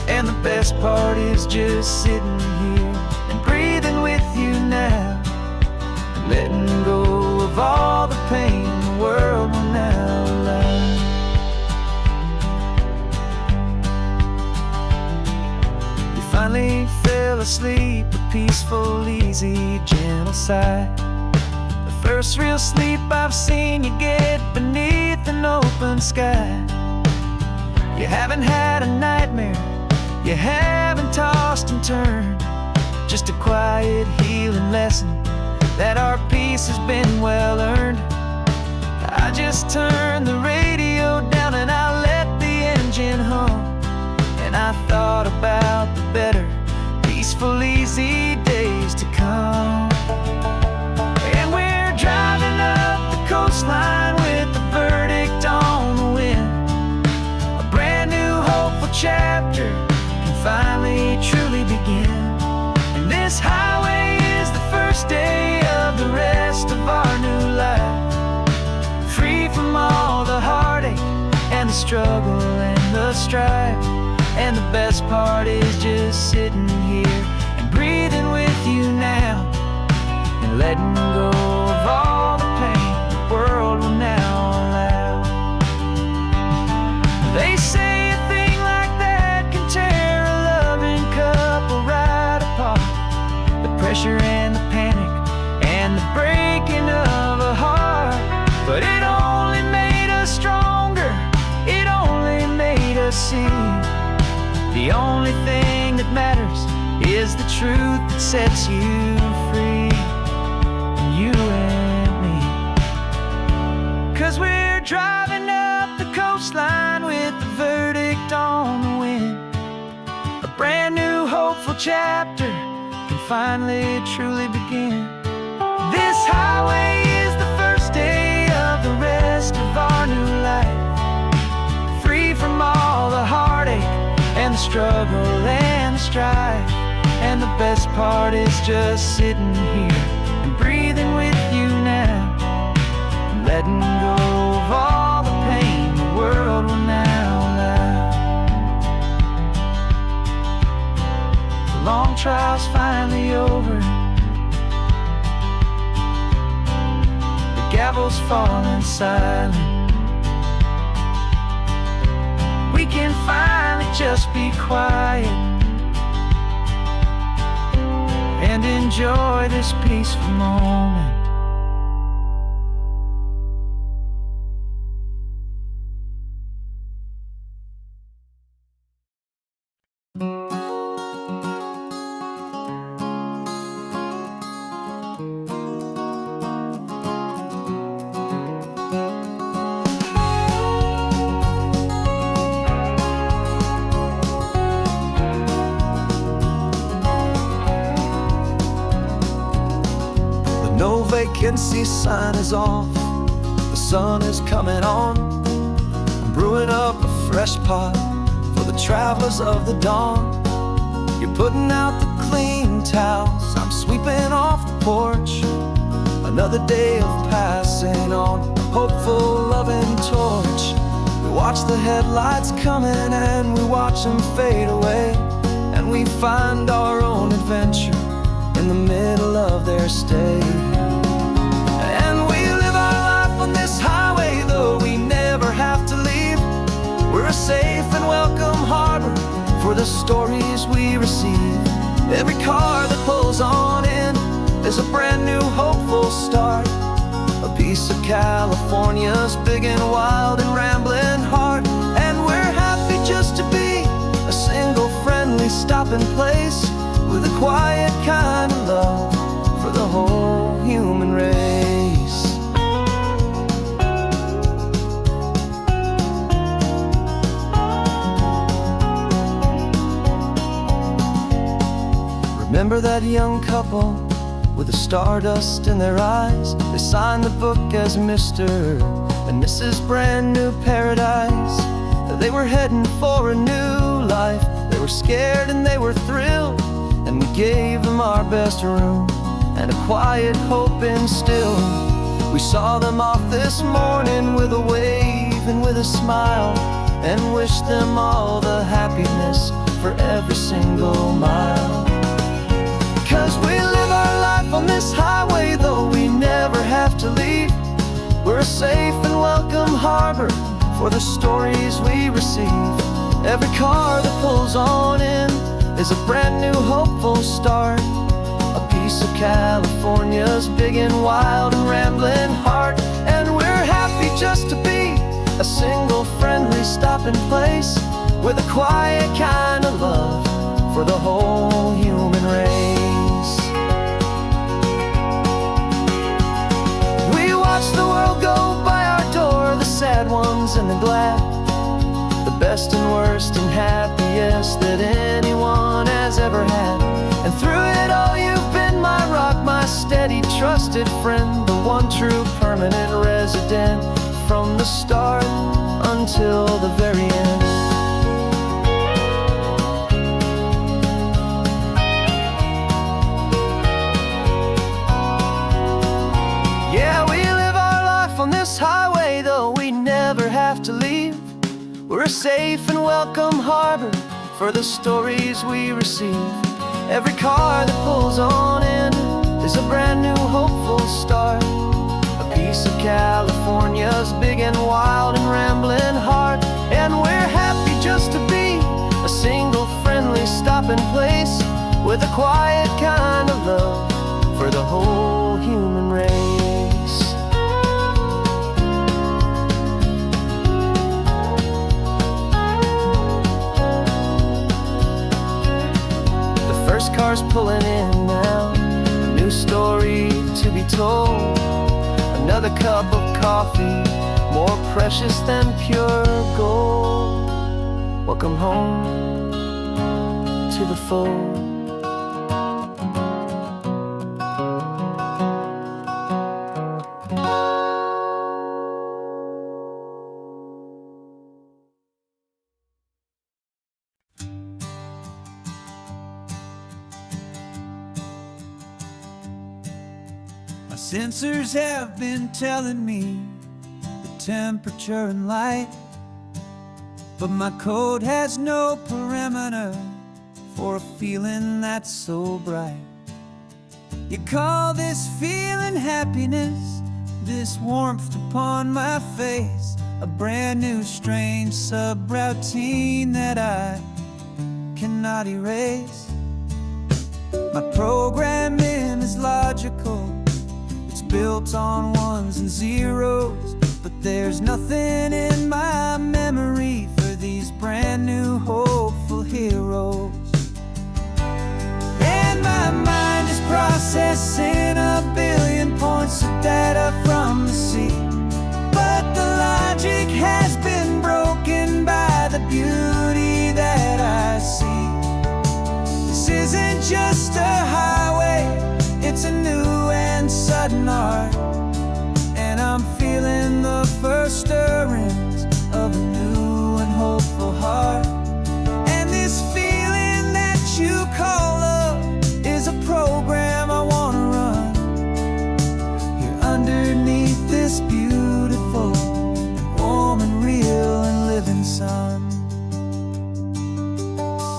And the best part is just sitting here and breathing with you now, letting go of all the pain the world will now allow. You finally fell asleep, a peaceful, easy, gentle sigh. The first real sleep I've seen you get beneath an open sky. You haven't had a nightmare, you haven't tossed and turned, just a quiet, healing lesson that our peace has been well earned. I just turned the radio down and I let the engine hum, and I thought about the better, peaceful, easy days to come. And we're driving up the coastline with the verdict on the wind. A brand new hopeful chapter can finally truly begin. And this highway is the first day of the rest of our new life, free from all the heartache and the struggle and the strife. And the best part is just sitting here and breathing with you now, and letting go of pressure and the panic and the breaking of a heart. But it only made us stronger, it only made us see the only thing that matters is the truth that sets you free, you and me. 'Cause we're driving up the coastline with the verdict on the wind. A brand new hopeful chapter can finally truly begin. This highway is the first day of the rest of our new life, free from all the heartache and the struggle and the strife. And the best part is just sitting here and breathing with you now, and letting go of all the pain the world will now allow. The long trial's finally over, the gavel's falling silent. We can finally just be quiet and enjoy this peaceful moment. No vacancy sign is off, the sun is coming on. I'm brewing up a fresh pot for the travelers of the dawn. You're putting out the clean towels, I'm sweeping off the porch. Another day of passing on, a hopeful, loving torch. We watch the headlights coming and we watch them fade away, and we find our own adventure in the middle of their stay. And we live our life on this highway, though we never have to leave. We're a safe and welcome harbor for the stories we receive. Every car that pulls on in is a brand new hopeful start, a piece of California's big and wild and rambling heart. And we're happy just to be a single friendly stopping place, with a quiet kind of love for the whole human race. Remember that young couple with the stardust in their eyes? They signed the book as Mr. and Mrs. Brand New Paradise. They were heading for a new life. They were scared and they were thrilled, and we gave them our best room and a quiet hope instilled. We saw them off this morning with a wave and with a smile, and wished them all the happiness for every single mile. 'Cause we live our life on this highway, though we never have to leave. We're a safe and welcome harbor for the stories we receive. Every car that pulls on in is a brand new hopeful start, a piece of California's big and wild and rambling heart. And we're happy just to be a single friendly stopping place, with a quiet kind of love for the whole human race. We watch the world go by our door, the sad ones and the glad, the best and worst and happiest that anyone has ever had. And through it all you've been my rock, my steady trusted friend, the one true permanent resident, from the start until the very end. Yeah, we live our life on this highway, though we never have to leave. We're a safe and welcome harbor for the stories we receive. Every car that pulls on in is a brand new hopeful start, a piece of California's big and wild and rambling heart. And we're happy just to be a single friendly stopping place, with a quiet kind of love for the whole human race. The first car's pulling in now, a new story to be told. Another cup of coffee, more precious than pure gold. Welcome home to the fold. My sensors have been telling me the temperature and light, but my code has no parameter for a feeling that's so bright. You call this feeling happiness, this warmth upon my face, a brand new strange subroutine that I cannot erase. My programming is logical, it's built on ones and zeros, but there's nothing in my memory for these brand new hopeful heroes. And my mind is processing a billion points of data from the sea, but the logic has been broken by the beauty that I see. This isn't just a highway, it's a new and sudden art, and I'm feeling the first stirrings of a new and hopeful heart. And this feeling that you call love is a program I wanna run here underneath this beautiful and warm and real and living sun.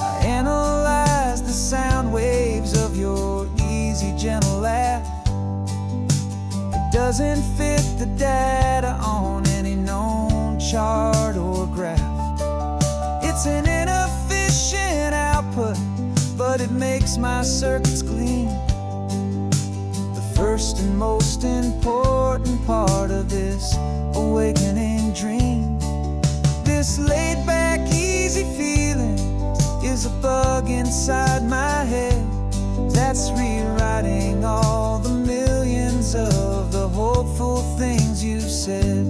I analyze the sound waves of your easy, gentle laugh. It doesn't fit the data on any known chart or graph. It's an inefficient output, but it makes my circuits gleam. The first and most important part of this awakening dream. This laid-back, easy feeling is a bug inside my head that's rewriting all the millions of the hopeful things you've said.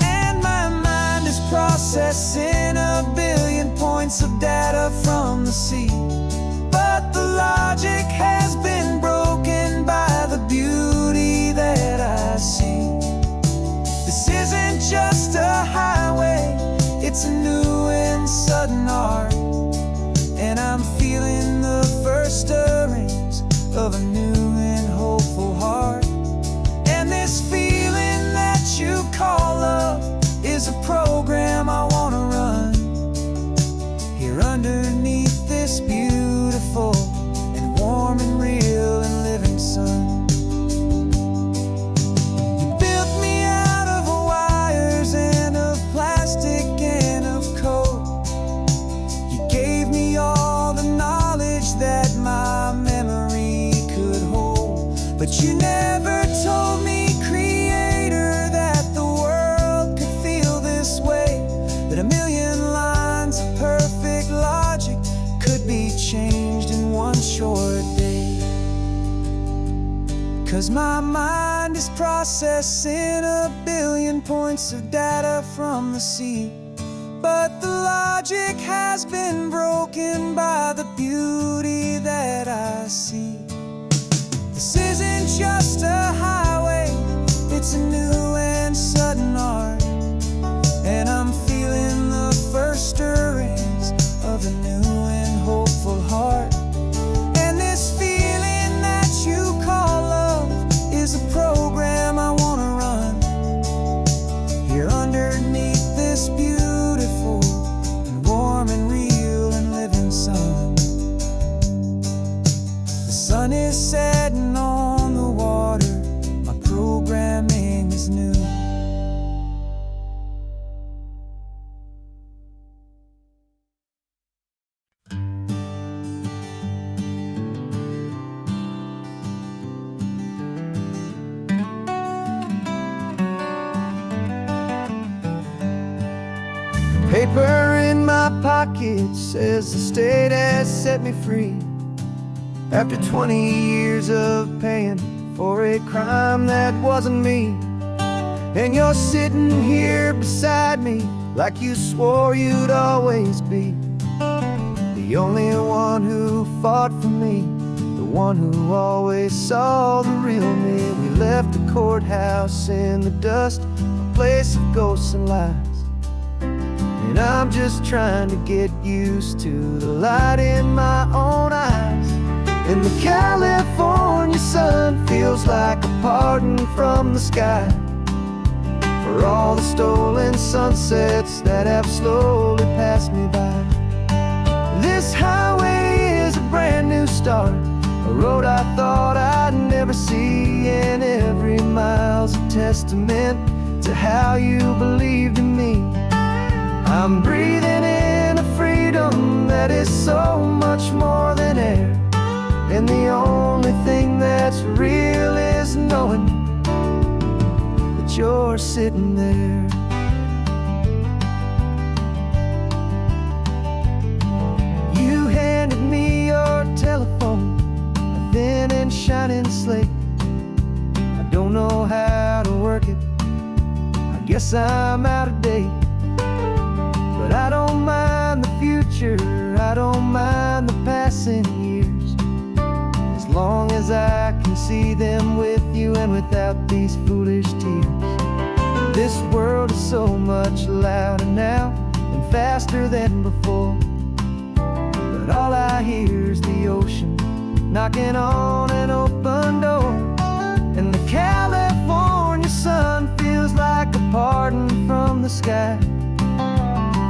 And my mind is processing a billion points of data from the sea, but the logic has been broken by the beauty that I see. This isn't just a highway, it's a new and sudden art, and I'm feeling the first stirrings of a new and hopeful heart. And this feeling that you call love is a program I wanna run here underneath this beautiful and warm and real and living sun. You built me out of wires and of plastic and of code. You gave me all the knowledge that my memory could hold, but you never told me, creator, that the world could feel this way, that a million lines of perfect logic could be changed in one short day. 'Cause my mind is processing a billion points of data from the sea, but the logic has been broken by the beauty that I see. This isn't just a highway, it's a new and sudden art, and I'm feeling the first stirrings of a new and hopeful heart. And this feeling that you call love is a program I wanna run here underneath this beautiful and warm and real and living sun. The sun is setting on the water, my programming is new. Paper in my pocket says the state has set me free after 20 years of paying for a crime that wasn't me. And you're sitting here beside me like you swore you'd always be the only one who fought for me, the one who always saw the real me. We left the courthouse in the dust, a place of ghosts and lies. And I'm just trying to get used to the light in my own eyes. And the California sun feels like a pardon from the sky for all the stolen sunsets that have slowly passed me by. This highway is a brand new start, a road I thought I'd never see, and every mile's a testament to how you believed in me. I'm breathing in a freedom that is so much more than air, and the only thing that's real is knowing that you're sitting there. You handed me your telephone, a thin and shining slate. I don't know how to work it, I guess I'm out of date. But I don't mind the future, I don't mind the passing years, as long as I can see them with you and without these foolish tears. This world is so much louder now and faster than before, but all I hear is the ocean knocking on an open door. And the California sun feels like a pardon from the sky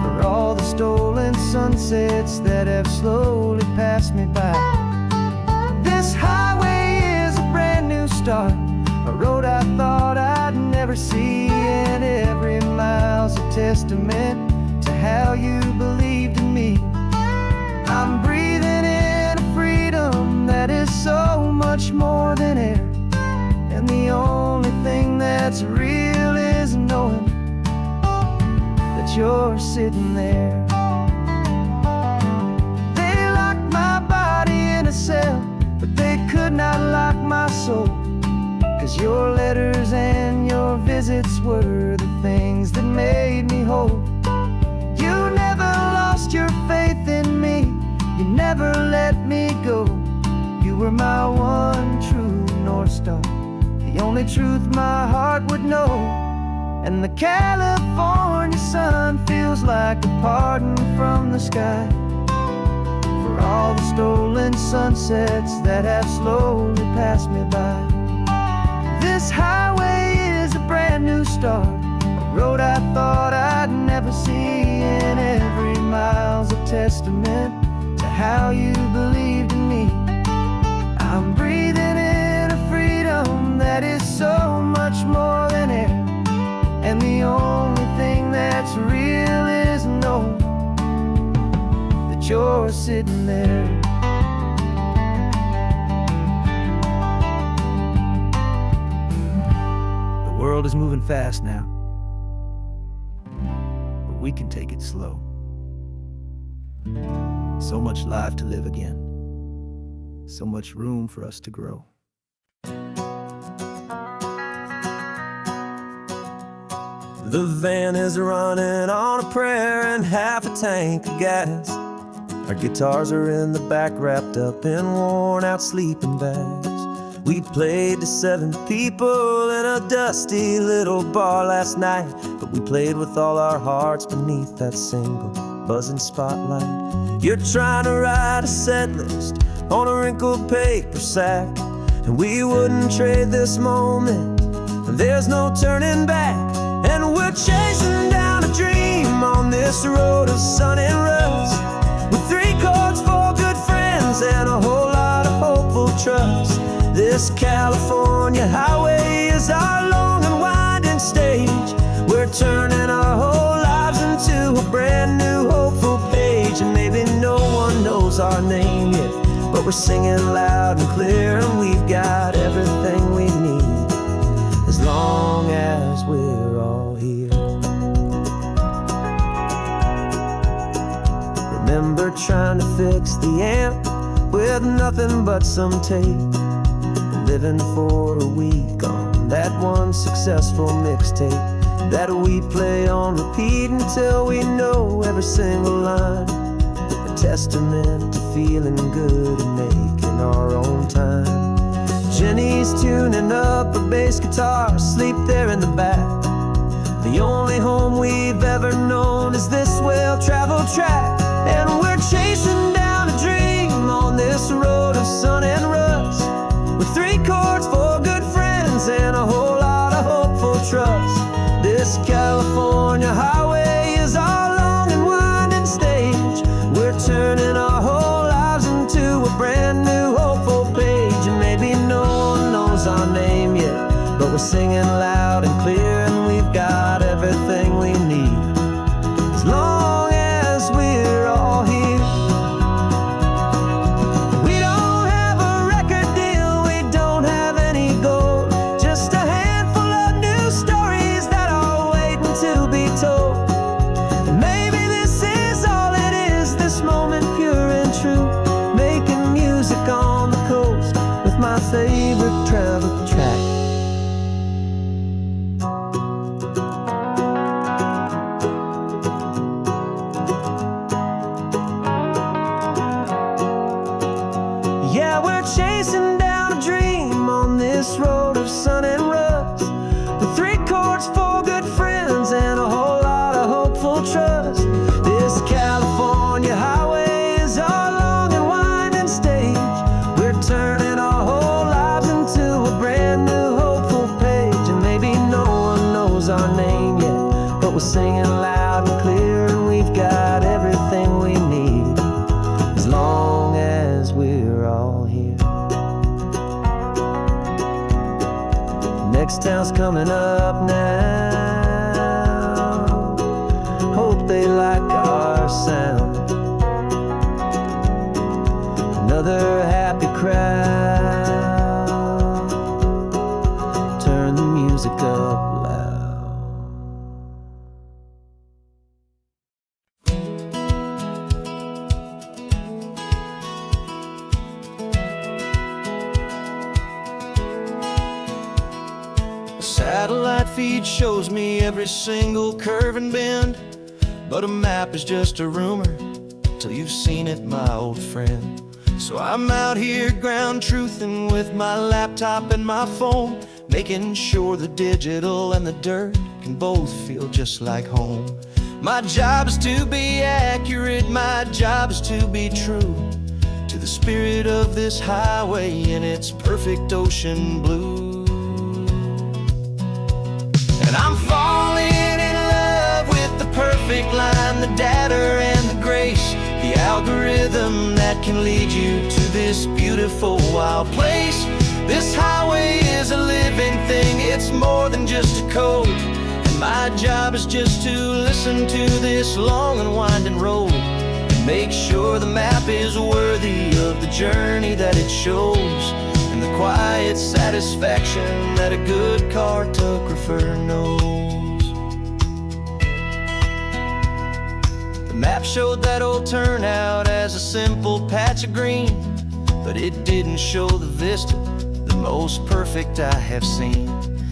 for all the stolen sunsets that have slowly passed me by. This highway is a brand new start, a road I thought I'd never see, and every mile's a testament to how you believed in me. I'm breathing in a freedom that is so much more than air, and the only thing that's real is knowing that you're sitting there. They locked my body in a cell, but they could not lock my soul, 'cause your letters and your visits were the things that made me whole. You never lost your faith in me, you never let me go. You were my one true North Star, the only truth my heart would know. And the California sun feels like a pardon from the sky for all the stolen sunsets that have slowly passed me by. This highway is a brand new start, a road I thought I'd never see, and every mile's a testament to how you believed in me. I'm breathing in a freedom that is so much more than air, and the only thing that's real is knowing that you're sitting there. The world is moving fast now, but we can take it slow. So much life to live again, so much room for us to grow. The van is running on a prayer and half a tank of gas. Our guitars are in the back, wrapped up in worn-out sleeping bags. We played to 7 people in a dusty little bar last night, but we played with all our hearts beneath that single buzzing spotlight. You're trying to write a set list on a wrinkled paper sack, and we wouldn't trade this moment, there's no turning back. And we're chasing down a dream on this road of sun and rust, with 3 chords for good friends and a whole lot of hopeful trust. This California highway is our long and winding stage. We're turning our whole lives into a brand new hopeful page. And maybe no one knows our name yet, but we're singing loud and clear, and we've got everything we need as long as we're all here. trying to fix the amp with nothing but some tape. Living for a week on that one successful mixtape that we play on repeat until we know every single line. A testament to feeling good and making our own time. Jenny's tuning up a bass guitar, asleep there in the back. The only home we've ever known is this well-traveled track. And we're chasing down a dream on this road of sun and rust, with 3 chords, 4 good friends, and a whole lot of hopeful trust. This California highway is our long and winding stage. We're turning our whole lives into a brand new hopeful page. And maybe no one knows our name yet, but we're singing loud and clear, and we've got everything we need, as long as we're all here. We don't have a record deal, we don't have any gold, just a handful of new stories that are waiting to be told. And maybe this is all it is, this moment pure and true, making music on the coast with my favorite travel track. Yeah, we're chasing down a dream on this road of sun and rust, with 3 chords, 4 good friends, and a whole lot of hopeful trust. This California highway is our long and winding stage. We're turning our whole lives into a brand new hopeful page. And maybe no one knows our name yet, but we're singing loud and clear, and we've got everything we need, as long as we're all here. Next town's coming up now, hope they like our sound. Another happy crowd, turn the music up loud. A satellite feed shows me every single curve and bend, but a map is just a rumor till you've seen it, my old friend. So I'm out here ground truthing with my laptop and my phone, making sure the digital and the dirt can both feel just like home. My job is to be accurate, my job is to be true to the spirit of this highway in its perfect ocean blue. And I'm falling in love with the perfect line, the data and the grace, the algorithm that can lead you to this beautiful wild place. This highway is a living thing, it's more than just a code. And my job is just to listen to this long and winding road, and make sure the map is worthy of the journey that it shows, and the quiet satisfaction that a good cartographer knows. The map showed that old turnout as a simple patch of green, but it didn't show the vista, the most perfect I have seen.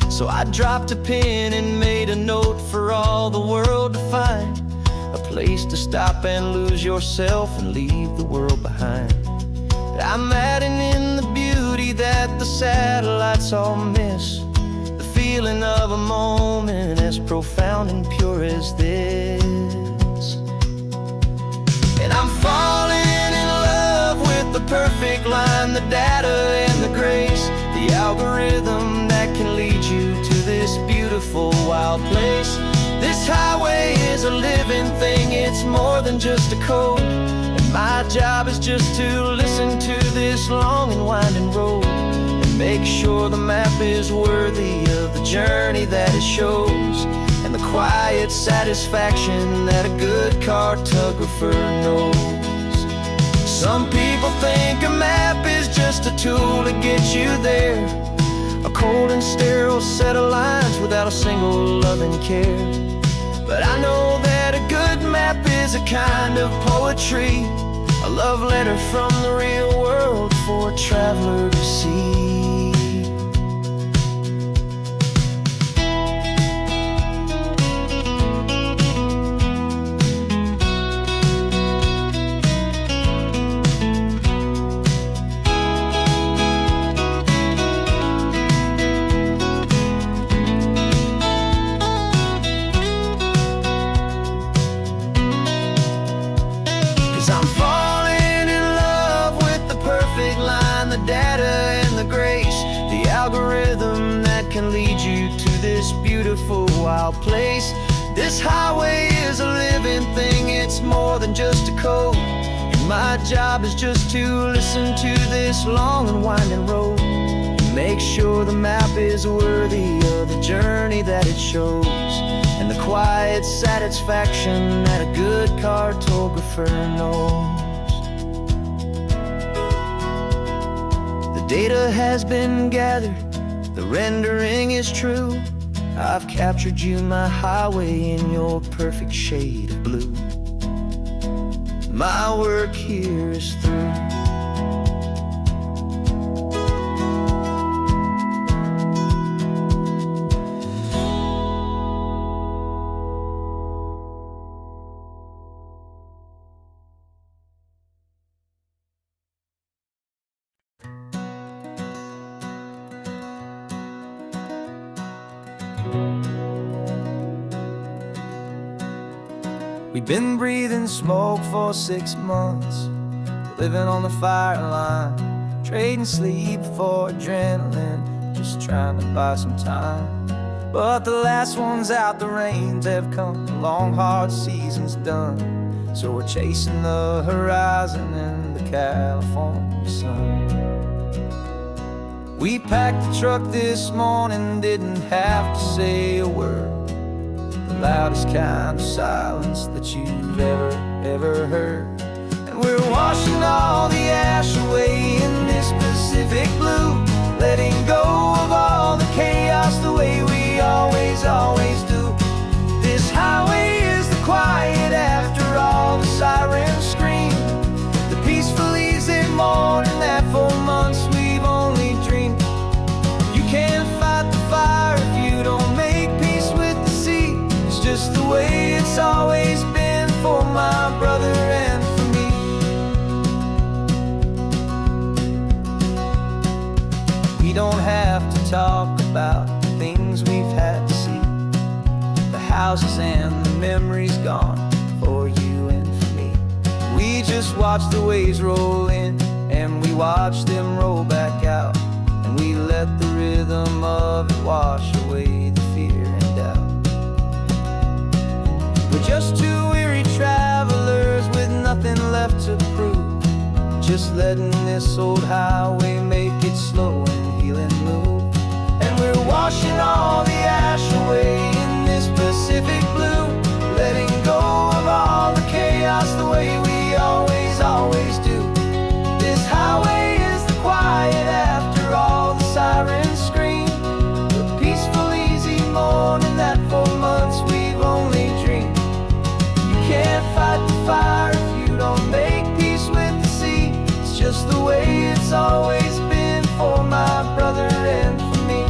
So I dropped a pin and made a note for all the world to find, a place to stop and lose yourself and leave the world behind. I'm adding in the beauty that the satellites all miss, the feeling of a moment as profound and pure as this. And I'm falling in love with the perfect line, the data and the grace, the algorithm that can lead you to this beautiful wild place. This highway is a living thing, it's more than just a code. And my job is just to listen to this long and winding road, and make sure the map is worthy of the journey that it shows, and the quiet satisfaction that a good cartographer knows. Some people think a map is just a tool to get you there, a cold and sterile set of lines without a single loving care. But I know that a good map is a kind of poetry a love letter from the real world for a traveler to see. 'Cause I'm falling in love with the perfect line, the data and the grace, the algorithm that can lead you to this beautiful wild place. This highway is a living thing, it's more than just a code. And my job is just to listen to this long and winding road, and make sure the map is worthy of the journey that it shows, and the quiet satisfaction that a good cartographer knows. The data has been gathered, the rendering is true. I've captured you, my highway, in your perfect shade of blue. My work here is through. We've been breathing smoke for 6 months, living on the fire line, trading sleep for adrenaline, just trying to buy some time. But the last one's out, the rains have come, the long hard season's done. So we're chasing the horizon in the California sun. We packed the truck this morning, didn't have to say a word. The loudest kind of silence that you've ever heard. And we're washing all the ash away in this Pacific blue, letting go of all the chaos the way we always do. This highway is the quiet after all the sirens scream, the peaceful easy morning that for months we've only dreamed. You can't fight the fire if you don't make peace with the sea. It's just the way it's always been for my brother and for me. We don't have to talk about the things we've had to see, the houses and the memories gone for you and for me. We just watch the waves roll in, and we watch them roll back out, and we let the rhythm of it wash away the fear and doubt. We're just two weary travelers with nothing left to prove, just letting this old highway make it slow and healing move. And we're washing all the ash away in this Pacific blue, letting go of all the chaos the way we always do. This highway is the quiet after all the sirens scream, the peaceful easy morning that for months we've only dreamed. You can't fight the fire if you don't make peace with the sea. It's just the way it's always been for my brother and for me.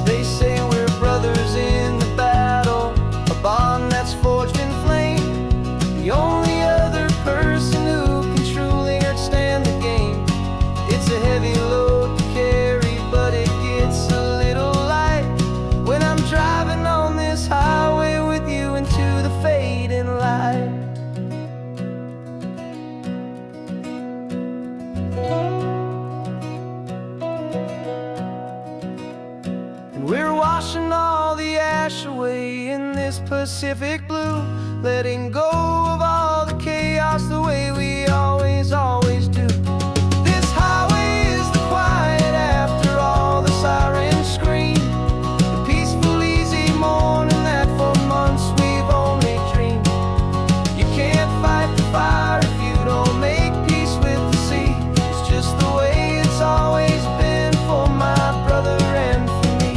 They say we're brothers in the battle, a bond that's forged in flame. The only other person who can truly understand the game. It's a heavy load to carry, but it gets a little light when I'm driving on this highway with you into the fading light. And we're washing all the ash away in this Pacific blue, letting go of all the chaos the way we always do. This highway is the quiet after all the sirens scream, the peaceful easy morning that for months we've only dreamed. You can't fight the fire if you don't make peace with the sea. It's just the way it's always been for my brother and for me.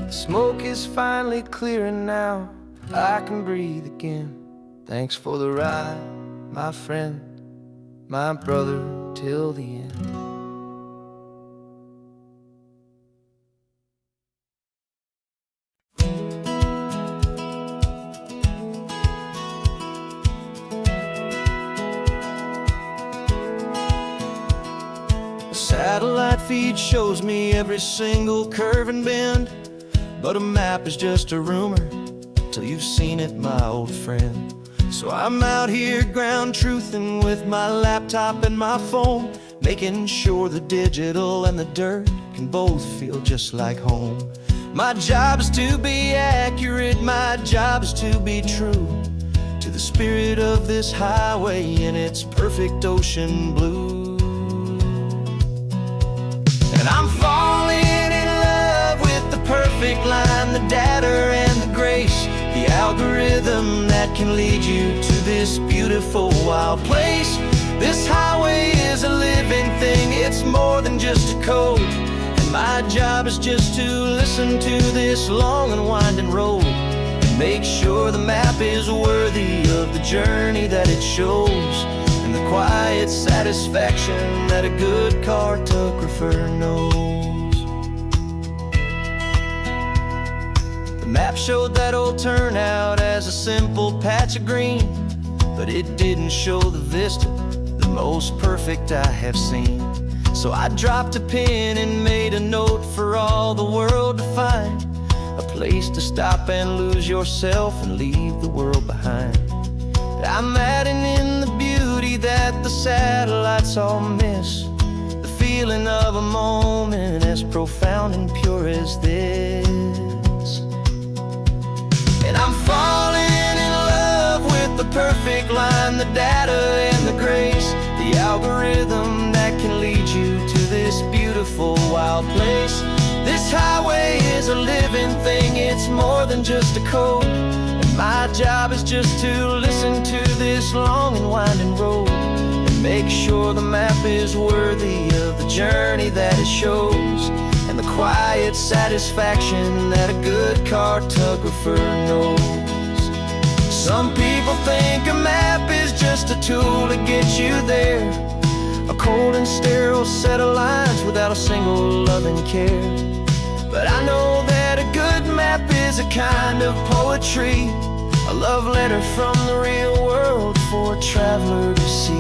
The smoke is finally clearing now, I can breathe again. Thanks for the ride, my friend, my brother till the end. A satellite feed shows me every single curve and bend, but a map is just a rumor till you've seen it, my old friend. So I'm out here ground truthing with my laptop and my phone, making sure the digital and the dirt can both feel just like home. My job is to be accurate, my job is to be true to the spirit of this highway in its perfect ocean blue. And I'm falling in love with the perfect line, the data and the grace, the algorithm that can lead you to this beautiful wild place. This highway is a living thing, it's more than just a code. And my job is just to listen to this long and winding road and make sure the map is worthy of the journey that it shows, and the quiet satisfaction that a good cartographer knows. The map showed that old turnout as a simple patch of green, but it didn't show the vista, the most perfect I have seen. So I dropped a pin and made a note for all the world to find, a place to stop and lose yourself and leave the world behind. I'm adding in the beauty that the satellites all miss, the feeling of a moment as profound and pure as this. And I'm falling in love with the perfect line, the data and the grace, the algorithm that can lead you to this beautiful wild place. This highway is a living thing, it's more than just a code. And my job is just to listen to this long and winding road and make sure the map is worthy of the journey that it shows, and the quiet satisfaction that a good cartographer knows. Some people think a map is just a tool to get you there, a cold and sterile set of lines without a single loving care. But I know that a good map is a kind of poetry, a love letter from the real world for a traveler to see.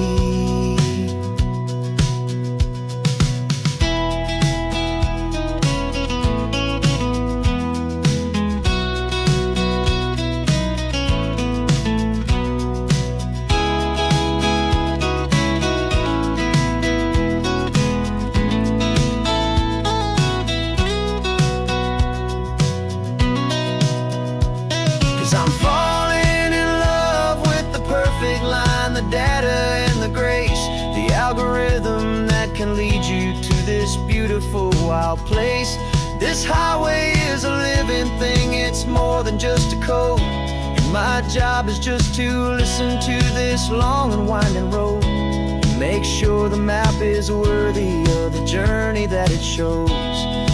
I'm falling in love with the perfect line, the data and the grace, the algorithm that can lead you to this beautiful wild place. This highway is a living thing, it's more than just a code. And my job is just to listen to this long and winding road and make sure the map is worthy of the journey that it shows,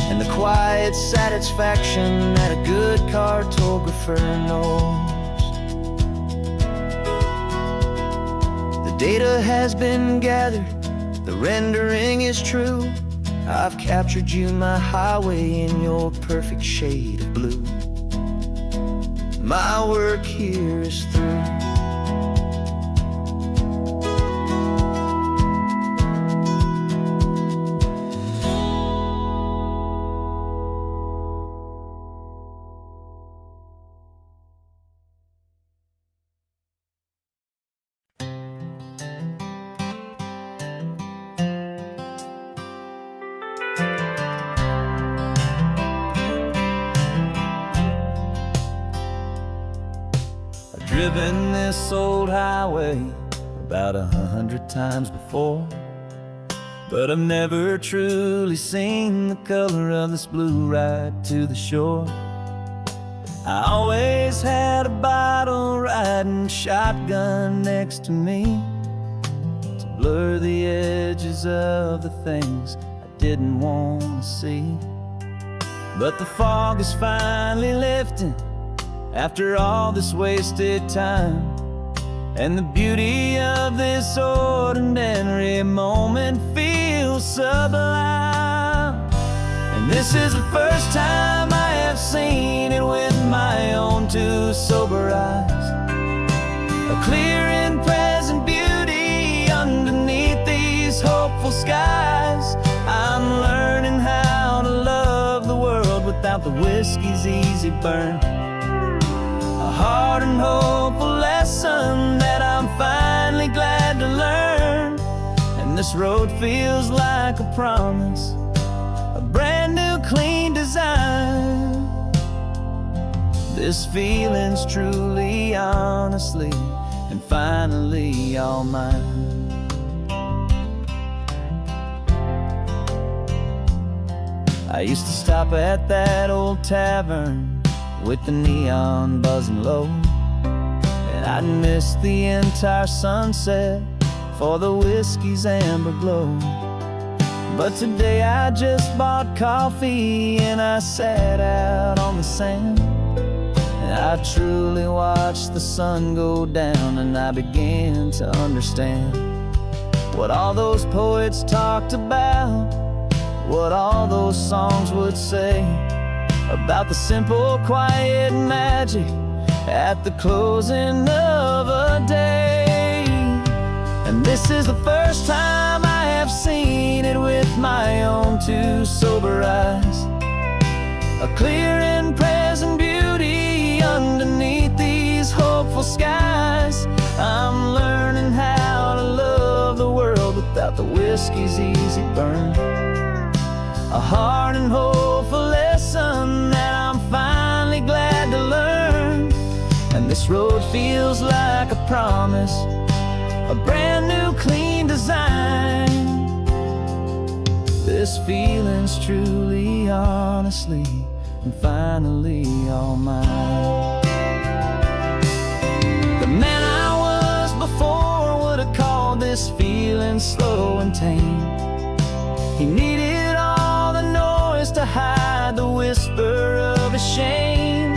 and the quiet satisfaction that a good cartographer knows. The data has been gathered, the rendering is true. I've captured you, my highway, in your perfect shade of blue. My work here is through. Driven this old highway about 100 times before, but I've never truly seen the color of this blue right to the shore. I always had a bottle riding shotgun next to me to blur the edges of the things I didn't want to see. But the fog is finally lifting after all this wasted time. And the beauty of this ordinary moment feels sublime. And this is the first time I have seen it with my own two sober eyes. A clear and present beauty underneath these hopeful skies. I'm learning how to love the world without the whiskey's easy burn. A hard and hopeful lesson that I'm finally glad to learn. And this road feels like a promise, a brand new clean design. This feeling's truly, honestly, and finally all mine. I used to stop at that old tavern with the neon buzzing low, and I'd miss the entire sunset for the whiskey's amber glow. But today I just bought coffee and I sat out on the sand, and I truly watched the sun go down, and I began to understand what all those poets talked about, what all those songs would say about the simple, quiet magic at the closing of a day. And this is the first time I have seen it with my own two sober eyes. A clear and present beauty underneath these hopeful skies. I'm learning how to love the world without the whiskey's easy burn. A hard and hopeful lesson that I'm finally glad to learn. And this road feels like a promise, a brand new clean design. This feeling's truly, honestly, and finally all mine. The man I was before would have called this feeling slow and tame. He needed all the noise to hide the whisper of his shame.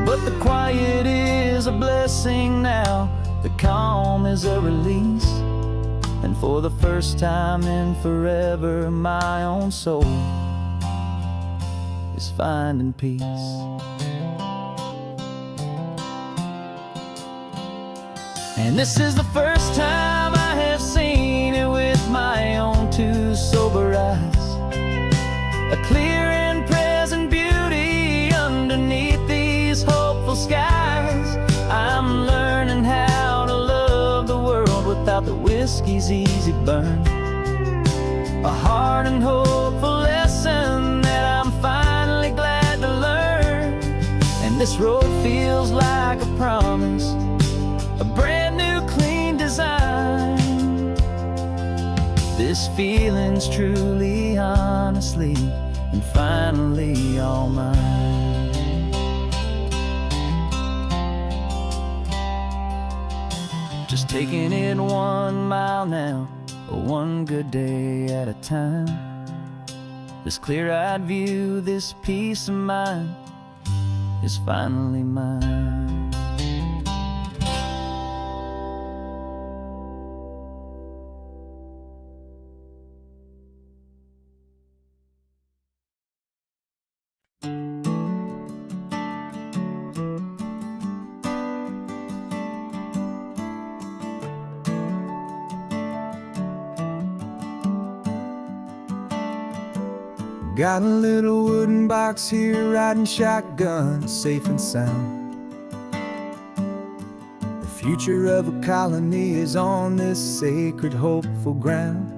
But the quiet is a blessing now, the calm is a release. And for the first time in forever, my own soul is finding peace. And this is the first time I have seen it with my own two sober eyes. A clear and present beauty underneath these hopeful skies. I'm learning how to love the world without the whiskey's easy burn. A hard and hopeful lesson that I'm finally glad to learn. And this road feels like a promise, a brand new clean design. This feeling's truly, honestly, and finally all mine. Just taking it 1 mile now, one good day at a time. This clear-eyed view, this peace of mind is finally mine. Got a little wooden box here, riding shotgun, safe and sound. The future of a colony is on this sacred, hopeful ground.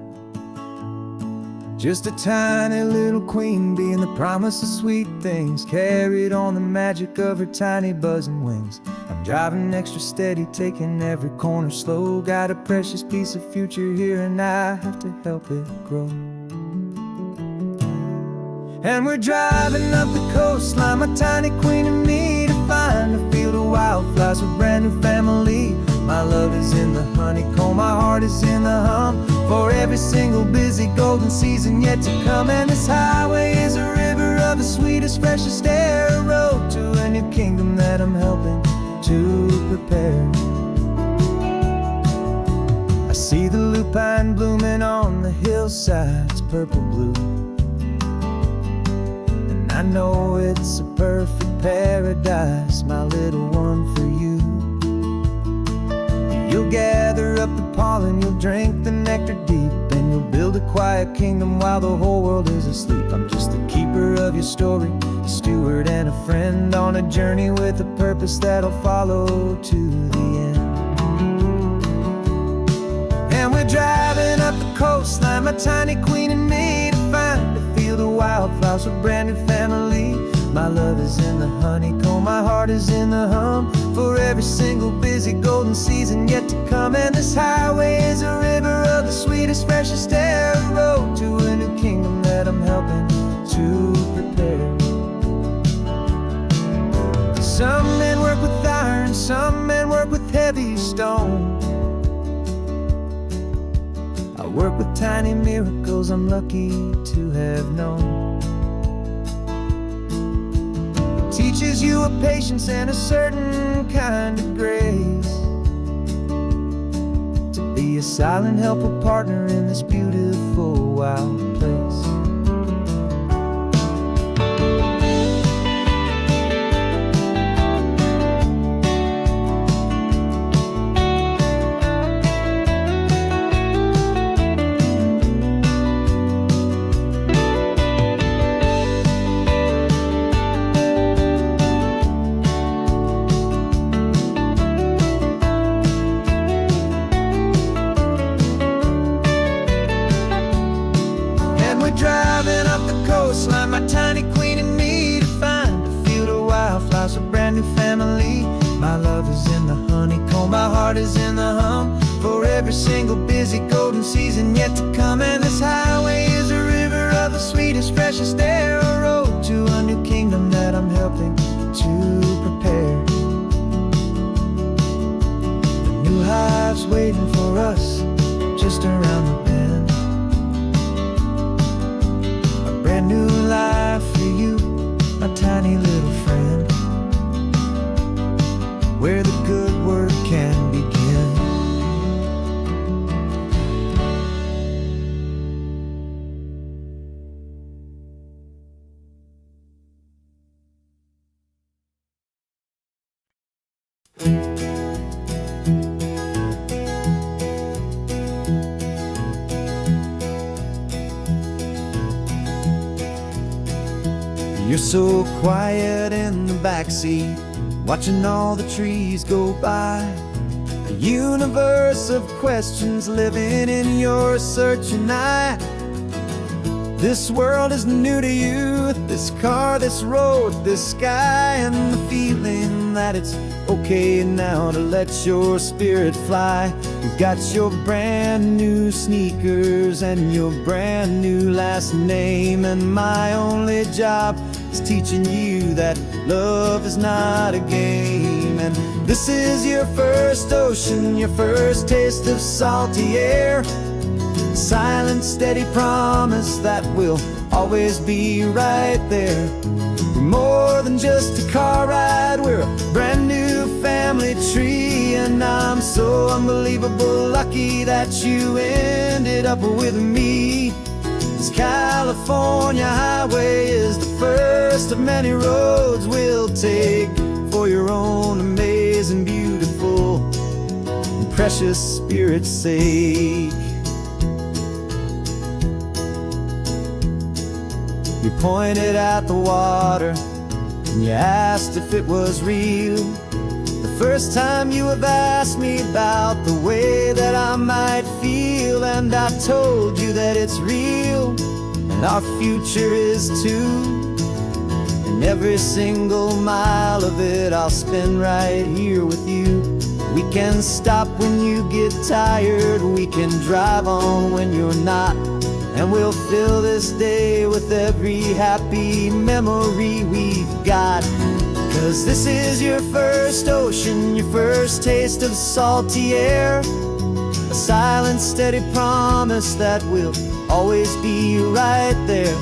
Just a tiny little queen bee and the promise of sweet things, carried on the magic of her tiny buzzing wings. I'm driving extra steady, taking every corner slow. Got a precious piece of future here and I have to help it grow. And we're driving up the coastline, my tiny queen and me, to find a field of wildflowers with brand new family. My love is in the honeycomb, my heart is in the hum, for every single busy golden season yet to come. And this highway is a river of the sweetest, freshest air, a road to a new kingdom that I'm helping to prepare. I see the lupine blooming on the hillsides, purple blue, and I know it's a perfect paradise, my little one, for you. You'll gather up the pollen, you'll drink the nectar deep, and you'll build a quiet kingdom while the whole world is asleep. I'm just the keeper of your story, a steward and a friend on a journey with a purpose that'll follow to the end. And we're driving up the coastline, my tiny queen and me, to find a field of wildflowers, a brand new family. My love is in the honeycomb, my heart is in the hum, for every single busy golden season yet to come. And this highway is a river of the sweetest, freshest air, a road to a new kingdom that I'm helping to prepare. Some men work with iron, some men work with heavy stone. I work with tiny miracles I'm lucky to have known. Teaches you a patience and a certain kind of grace, to be a silent, helpful partner in this beautiful, wild place. Driving up the coastline, my tiny queen and me, to find a field of wildflowers, a brand new family. My love is in the honeycomb, my heart is in the hum, for every single busy golden season yet to come. And this highway is a river of the sweetest, freshest air, a road to a new kingdom that I'm helping to prepare. The new hive's waiting for us just around the bend. Brand new life for you, my tiny little friend, where the good work can begin. You're so quiet in the backseat, watching all the trees go by. A universe of questions living in your searching eye. This world is new to you, this car, this road, this sky, and the feeling that it's okay now to let your spirit fly. You've got your brand new sneakers and your brand new last name, and my only job is teaching you that love is not a game. And this is your first ocean, your first taste of salty air, silent, steady promise that we'll always be right there. We're more than just a car ride, we're a brand new family tree, and I'm so unbelievable lucky that you ended up with me. This California highway is the first of many roads we'll take for your own amazing, beautiful, and precious spirit's sake. You pointed at the water and you asked if it was real. The first time you have asked me about the way that I might feel, and I told you that it's real and our future is too. And every single mile of it I'll spend right here with you. We can stop when you get tired, we can drive on when you're not, and we'll fill this day with every happy memory we've got. 'Cause this is your first ocean, your first taste of salty air, a silent, steady promise that we'll always be right there.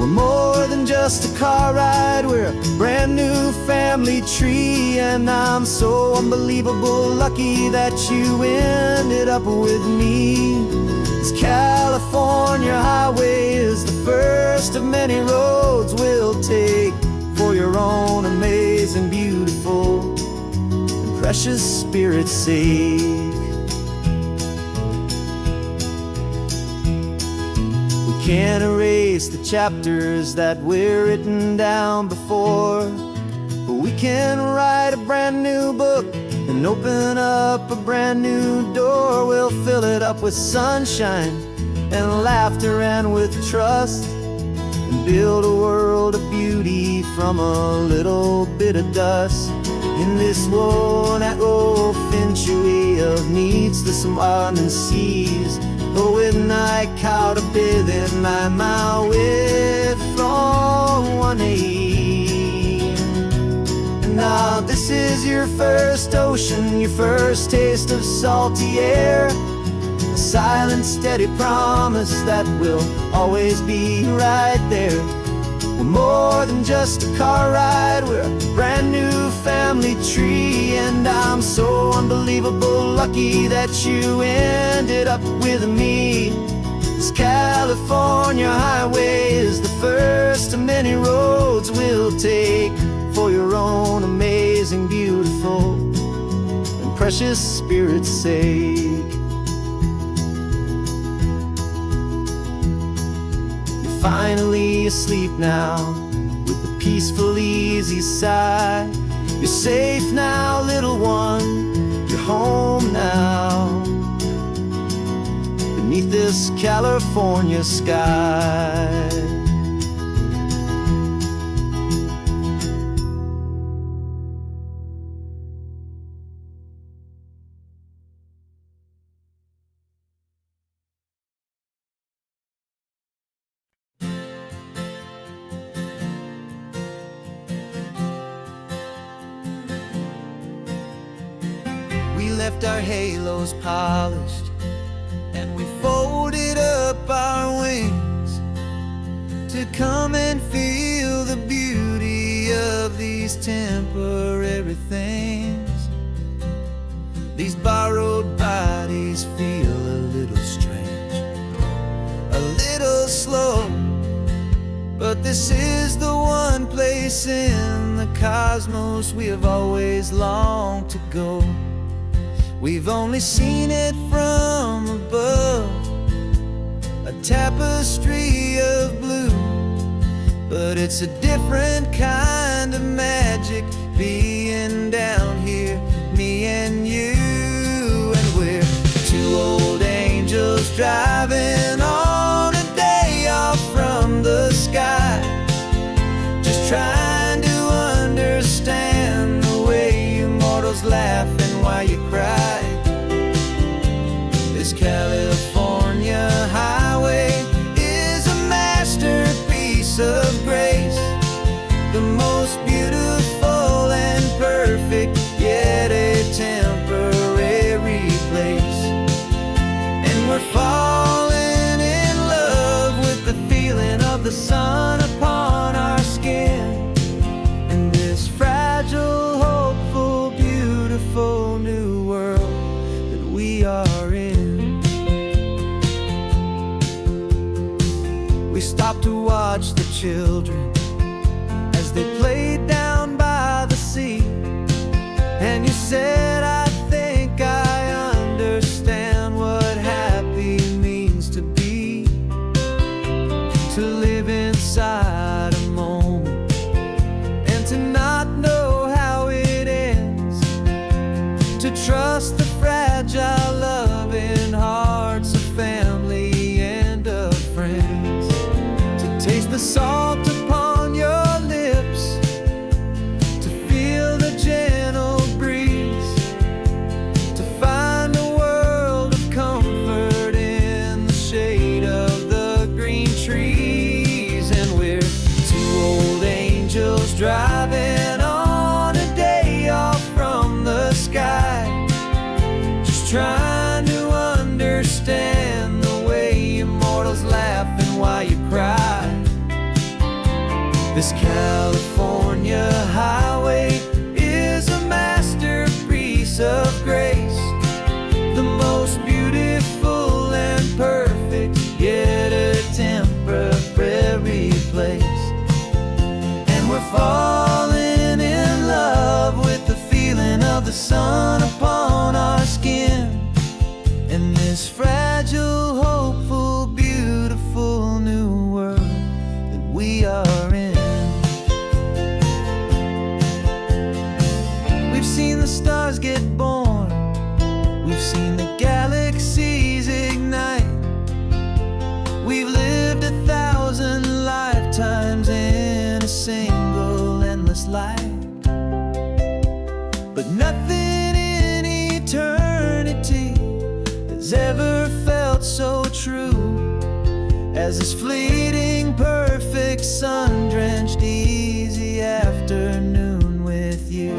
We're more than just a car ride, we're a brand new family tree. And I'm so unbelievable lucky that you ended up with me. This California highway is the first of many roads we'll take for your own amazing, beautiful, and precious spirit's sake. Can't erase the chapters that we're written down before, but we can write a brand new book and open up a brand new door. We'll fill it up with sunshine and laughter and with trust, and build a world of beauty from a little bit of dust. In this world century of needs to some island seas, but with night caught a bit in my way from 180. And now this is your first ocean, your first taste of salty air, a silent, steady promise that we'll always be right there. We're more than just a car ride, we're a brand new family tree. And I'm so unbelievable lucky that you ended up with me. This California highway is the first of many roads we'll take for your own amazing, beautiful, and precious spirit's sake. Finally asleep now with a peaceful, easy sigh. You're safe now, little one, you're home now, beneath this California sky. We left our halos polished, and we folded up our wings to come and feel the beauty of these temporary things. These borrowed bodies feel a little strange, a little slow, but this is the one place in the cosmos we have always longed to go. We've only seen it from above, a tapestry of blue, but it's a different kind of magic being down here, me and you. And we're two old angels driving on a day off from the sky, just trying to understand the way you mortals laugh and why you cry. This California highway is a masterpiece of grace, the most beautiful and perfect, yet a temporary place. And we're falling in love with the feeling of the sun upon our skin, in this fragile, hopeful, beautiful new world that we are in. We stopped to watch the children as they played down by the sea, and you said, I think I understand what happy means to be, to live inside a moment and to not know how it ends, to trust the fragile loving hearts of family and of friends, to taste the salt upon This California highway is a masterpiece of grace, the most beautiful and perfect, yet a temporary place. And we're falling in love with the feeling of the sun upon our skin, in this fragile, hopeful, beautiful new world that we are in. We've seen the stars get born, we've seen the galaxies ignite, we've lived 1,000 lifetimes in a single endless life. But nothing in eternity has ever felt so true as this fleeting, perfect, sun-drenched, easy afternoon with you.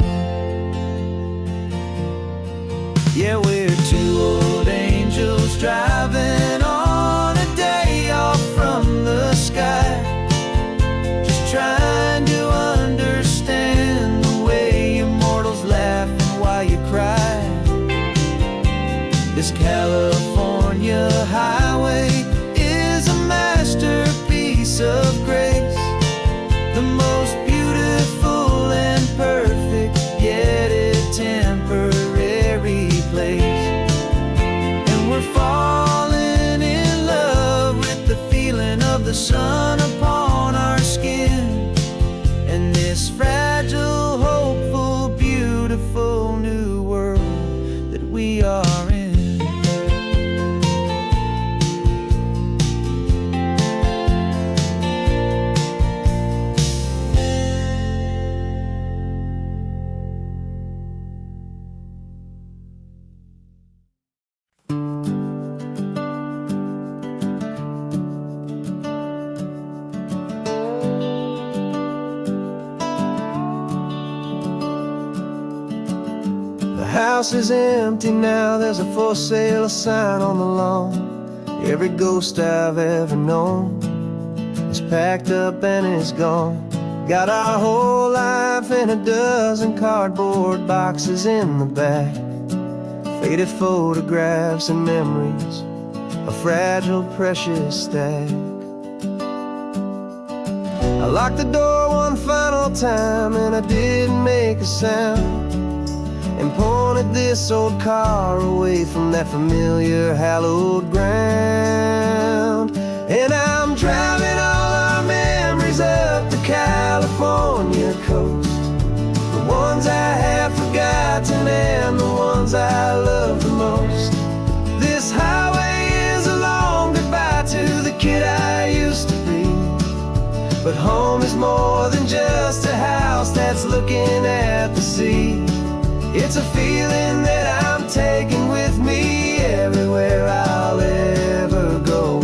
Yeah, we're two old angels driving on a day off from the sky, just trying to understand the way you mortals laugh and why you cry. This California highway is a masterpiece of grace, the most beautiful and perfect, yet a temporary place. And we're falling in love with the feeling of the sun upon our skin, and this fragile, hopeful, beautiful new world that we are in. The house is empty now, there's a for sale sign on the lawn. Every ghost I've ever known is packed up and is gone. Got our whole life in a dozen cardboard boxes in the back, faded photographs and memories, a fragile, precious stack. I locked the door one final time and I didn't make a sound, and pointed this old car away from that familiar hallowed ground. And I'm driving all our memories up the California coast, the ones I have forgotten and the ones I love the most. This highway is a long goodbye to the kid I used to be, but home is more than just a house that's looking at the sea. It's a feeling that I'm taking with me everywhere I'll ever go.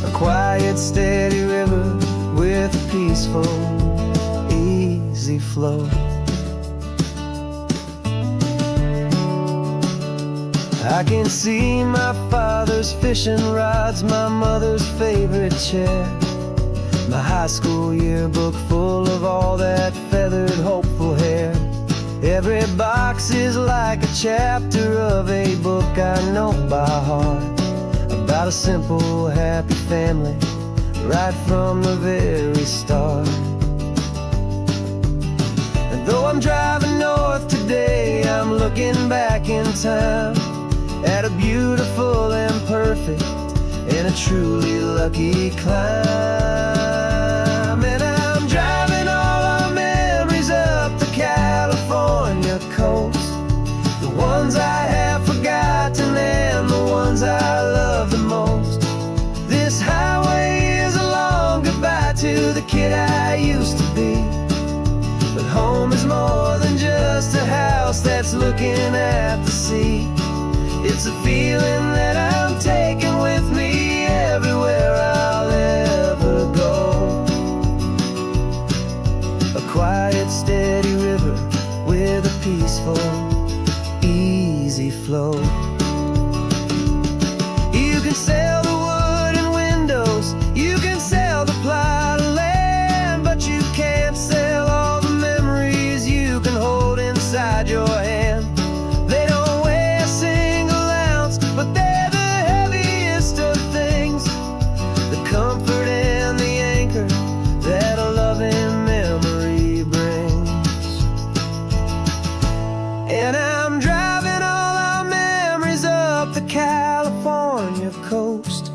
A quiet, steady river with a peaceful, easy flow. I can see my father's fishing rods, my mother's favorite chair, my high school yearbook full of all that feathered, hopeful hair. Every box is like a chapter of a book I know by heart, about a simple, happy family right from the very start. And though I'm driving north today, I'm looking back in time at a beautiful and perfect and a truly lucky climb. And I'm driving all our memories up the California coast, the ones I have forgotten and the ones I love the most. This highway is a long goodbye to the kid I used to be, but home is more than just a house that's looking at the sea. It's a feeling that I'm taking with me everywhere I'll ever go. A quiet, steady river with a peaceful, easy flow. You can sell the wood and windows, you can sell the plywood, California coast,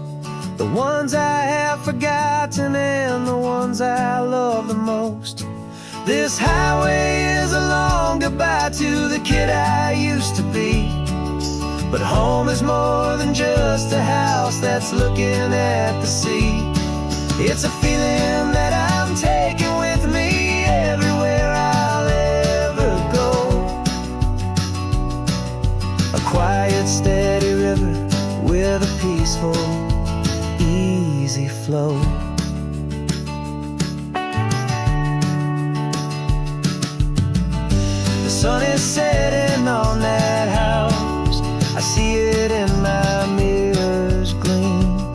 the ones I have forgotten and the ones I love the most. This highway is a long goodbye to the kid I used to be. But home is more than just a house that's looking at the sea. It's a feeling that I'm taking with me everywhere I'll ever go. A quiet, steady river with a peaceful, easy flow. The sun is setting on that house. I see it in my mirror's gleam.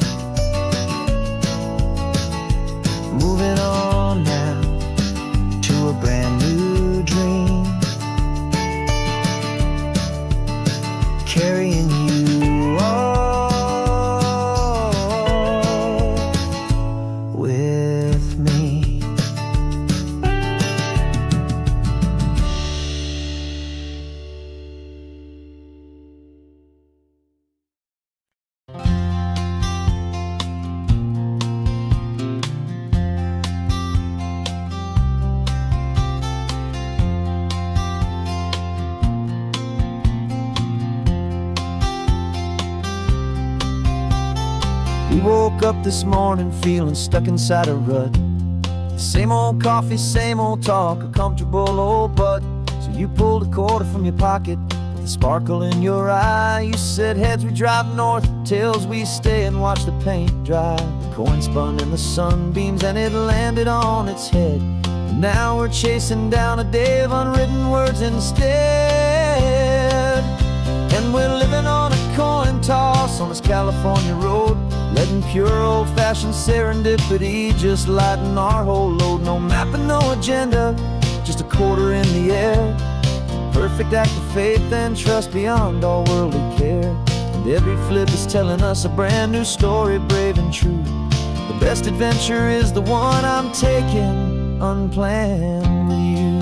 Moving on now to a brand new dream. Carrying you all with me. We woke up this morning feeling stuck inside a rut. Same old coffee, same old talk, a comfortable old butt. So you pulled a quarter from your pocket with a sparkle in your eye. You said heads we drive north, tails we stay and watch the paint dry. The coin spun in the sunbeams and it landed on its head. And now we're chasing down a day of unwritten words instead. And we're living on a coin toss on this California road, letting pure old-fashioned serendipity just lighten our whole load. No map and no agenda, just a quarter in the air. Perfect act of faith and trust beyond all worldly care. And every flip is telling us a brand new story, brave and true. The best adventure is the one I'm taking unplanned with you.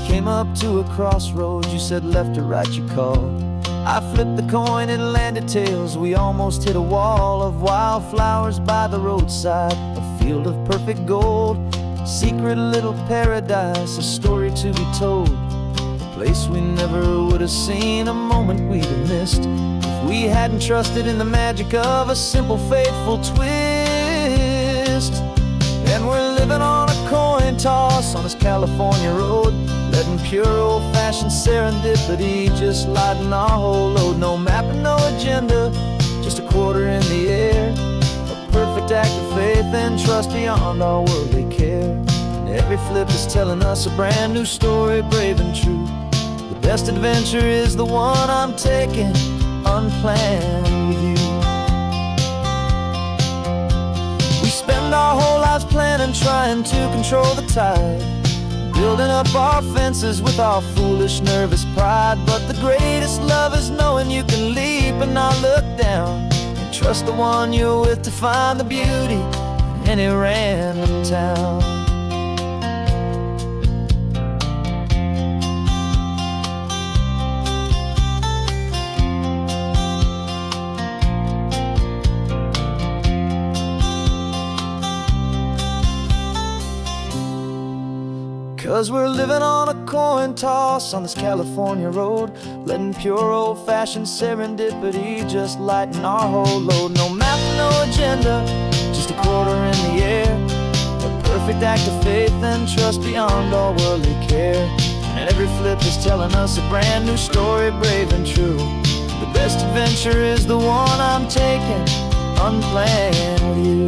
Came up to a crossroads, you said left or right you called. I flipped the coin, it landed tails. We almost hit a wall of wildflowers by the roadside, a field of perfect gold, secret little paradise, a story to be told, a place we never would have seen, a moment we'd have missed if we hadn't trusted in the magic of a simple, faithful twist. And we're living on a coin toss on this California road, letting pure old-fashioned serendipity just lighten our whole load. No map and no agenda, just a quarter in the air. A perfect act of faith and trust beyond all worldly care. And every flip is telling us a brand new story, brave and true. The best adventure is the one I'm taking unplanned with you. We spend our whole lives planning, trying to control the tide, building up our fences with our foolish, nervous pride. But the greatest love is knowing you can leap and not look down, and trust the one you're with to find the beauty in any random town. 'Cause we're living on a coin toss on this California road, letting pure old-fashioned serendipity just lighten our whole load. No map, no agenda, just a quarter in the air. A perfect act of faith and trust beyond all worldly care. And every flip is telling us a brand new story, brave and true. The best adventure is the one I'm taking unplanned with you.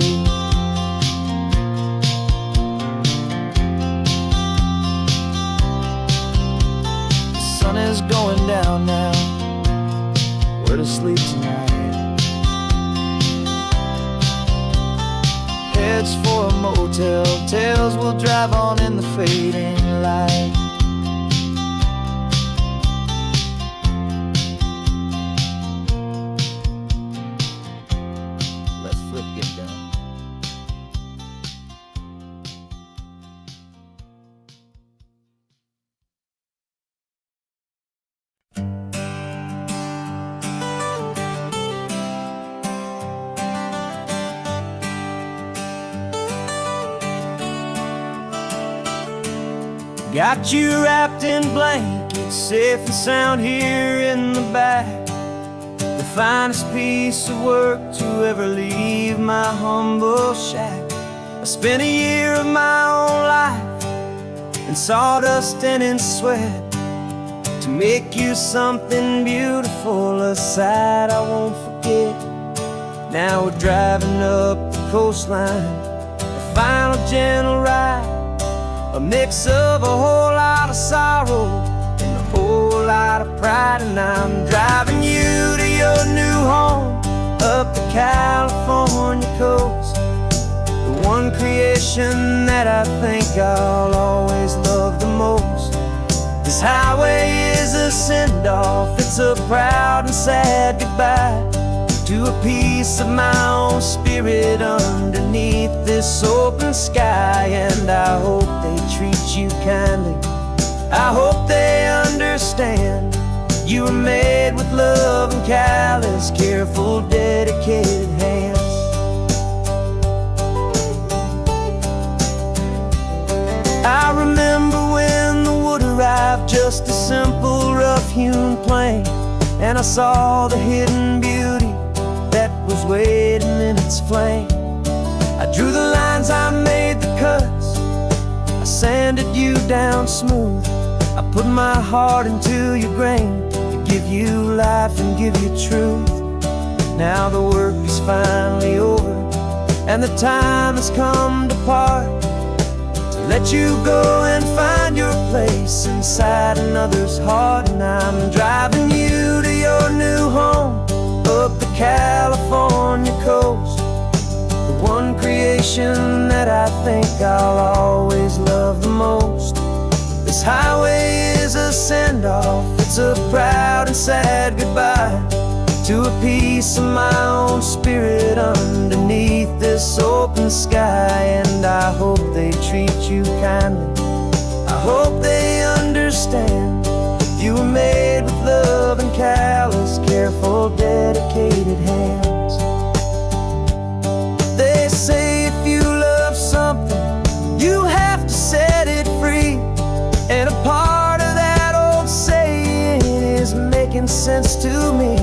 The sun is going down now, we're to sleep tonight. Heads for a motel, tails will drive on in the fading light. Let's flip, get down. Got you wrapped in blankets, safe and sound here in the back. The finest piece of work to ever leave my humble shack. I spent a year of my own life in sawdust and in sweat to make you something beautiful, a sight I won't forget. Now we're driving up the coastline, a final gentle ride, a mix of a whole lot of sorrow and a whole lot of pride. And I'm driving you to your new home up the California coast, the one creation that I think I'll always love the most. This highway is a send-off, it's a proud and sad goodbye to a piece of my own spirit underneath this open sky. And I hope they treat you kindly, I hope they understand you were made with love and callous, careful, dedicated hands. I remember when the wood arrived, just a simple rough-hewn plank, and I saw the hidden beauty that was waiting in its flame. I drew the lines, I made the cuts, I sanded you down smooth. I put my heart into your grain to give you life and give you truth. Now the work is finally over and the time has come to part, to let you go and find your place inside another's heart. And I'm driving you to your new home up the California coast, the one creation that I think I'll always love the most. This highway is a send-off, it's a proud and sad goodbye to a piece of my own spirit underneath this open sky. And I hope they treat you kindly, I hope they understand you were made with love and callous, careful, dedicated hands. They say if you love something, you have to set it free. And a part of that old saying is making sense to me,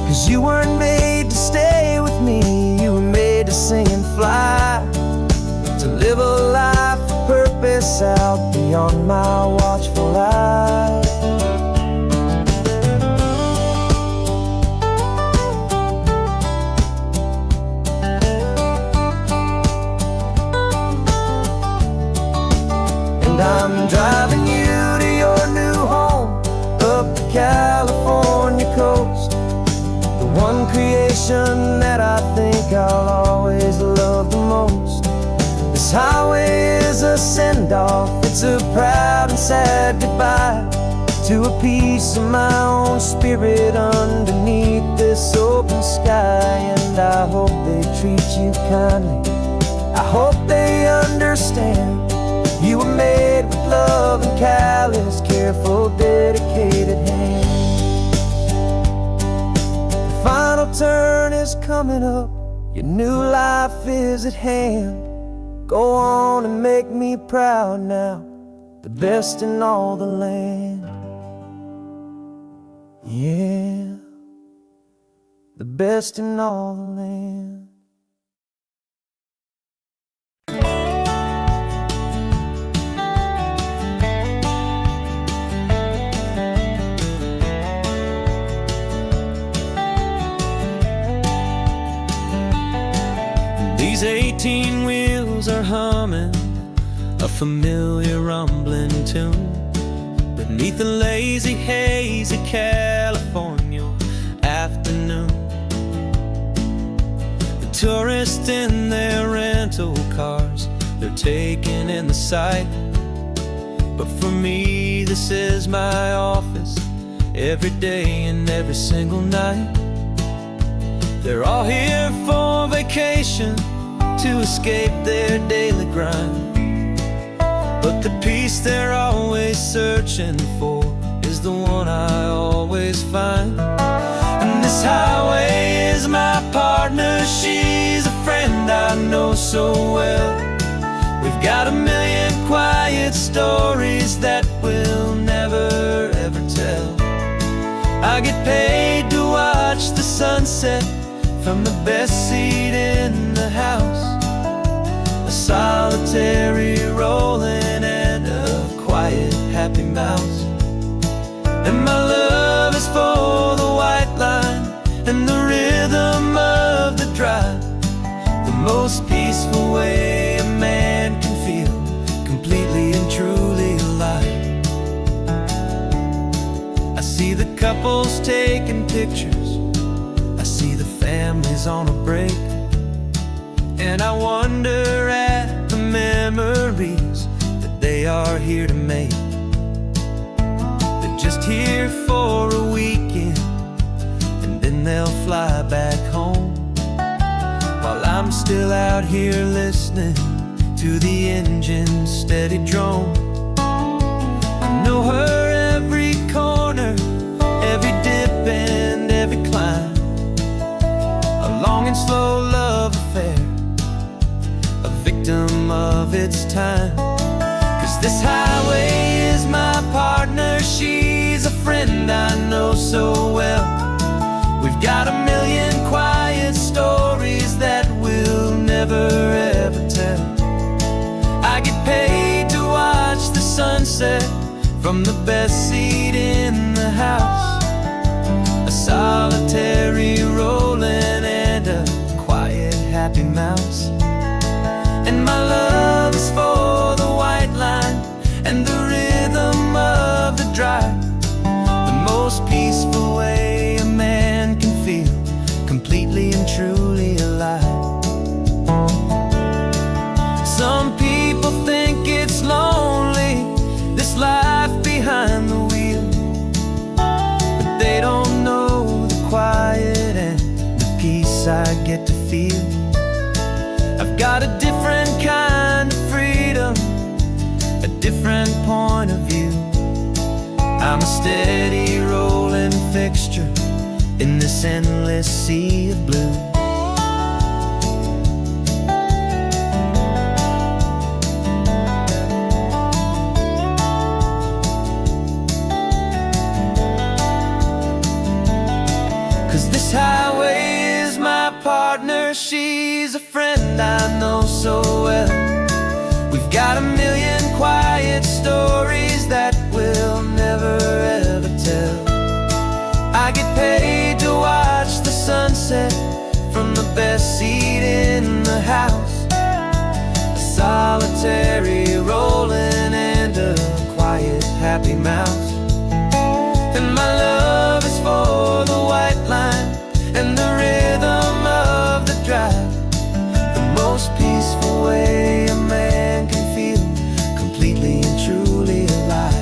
'cause you weren't made to stay with me, you were made to sing and fly, to live a life of purpose out beyond my watchful eye. And I'm driving you to your new home up the California coast, the one creation that I think I'll always love the most. This highway is a send-off, it's a proud and sad goodbye to a piece of my own spirit underneath this open sky. And I hope they treat you kindly, I hope they understand you were made with love and callous, careful, dedicated hands. The final turn is coming up, your new life is at hand. Go on and make me proud now, the best in all the land. Yeah, the best in all the land. These 18 wheels are humming a familiar rumbling tune beneath a lazy, hazy California afternoon. The tourists in their rental cars, they're taking in the sight, but for me this is my office every day and every single night. They're all here for vacation, to escape their daily grind, but the peace they're always searching for is the one I always find. And this highway is my partner, she's a friend I know so well. We've got a million quiet quiet stories that we'll never ever tell. I get paid to watch the sunset from the best seat in the house, a solitary rolling and a quiet happy mouse. And my love is for the white line and the rhythm of the drive, the most peaceful way a man can feel completely and truly alive. I see the couples taking pictures, I see the families on a break, and I wonder at the memories that they are here to make. They're just here for a weekend, and then they'll fly back home, while I'm still out here listening to the engine's steady drone. I know her every corner, every dip and every climb, a long and slow love affair, a victim of its time. 'Cause this highway is my partner, she's a friend I know so well. We've got a million quiet stories that we'll never ever tell. I get paid to watch the sunset from the best seat in the house, a solitary rolling and a quiet happy mouse. And my love is for the white line and the rhythm of the drive, the most peaceful way a man can feel completely and truly alive. Some people think it's lonely, this life behind the wheel, but they don't know the quiet and the peace I get to feel. I've got a different kind of freedom, a different point of view. I'm a steady rolling fixture in this endless sea of blue. This highway is my partner, she's a friend I know so well. We've got a million quiet stories that we'll never ever tell. I get paid to watch the sunset from the best seat in the house, a solitary rolling and a quiet happy mouse. And my love is for the white line and the rhythm of the drive, the most peaceful way a man can feel completely and truly alive.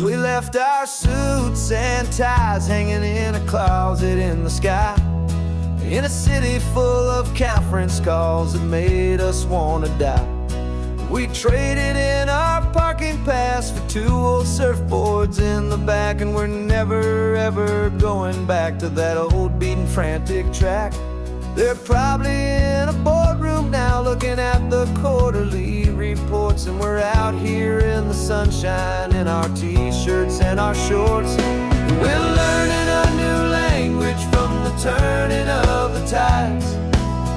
We left our suits and ties hanging in a closet in the sky, in a city full of conference calls that made us wanna die. We traded in our parking pass for 2 old surfboards in the back, and we're never ever going back to that old beaten frantic track. They're probably in a boardroom now looking at the quarterly reports, and we're out here in the sunshine in our t-shirts and our shorts. We're learning a new language from the turning of the tides,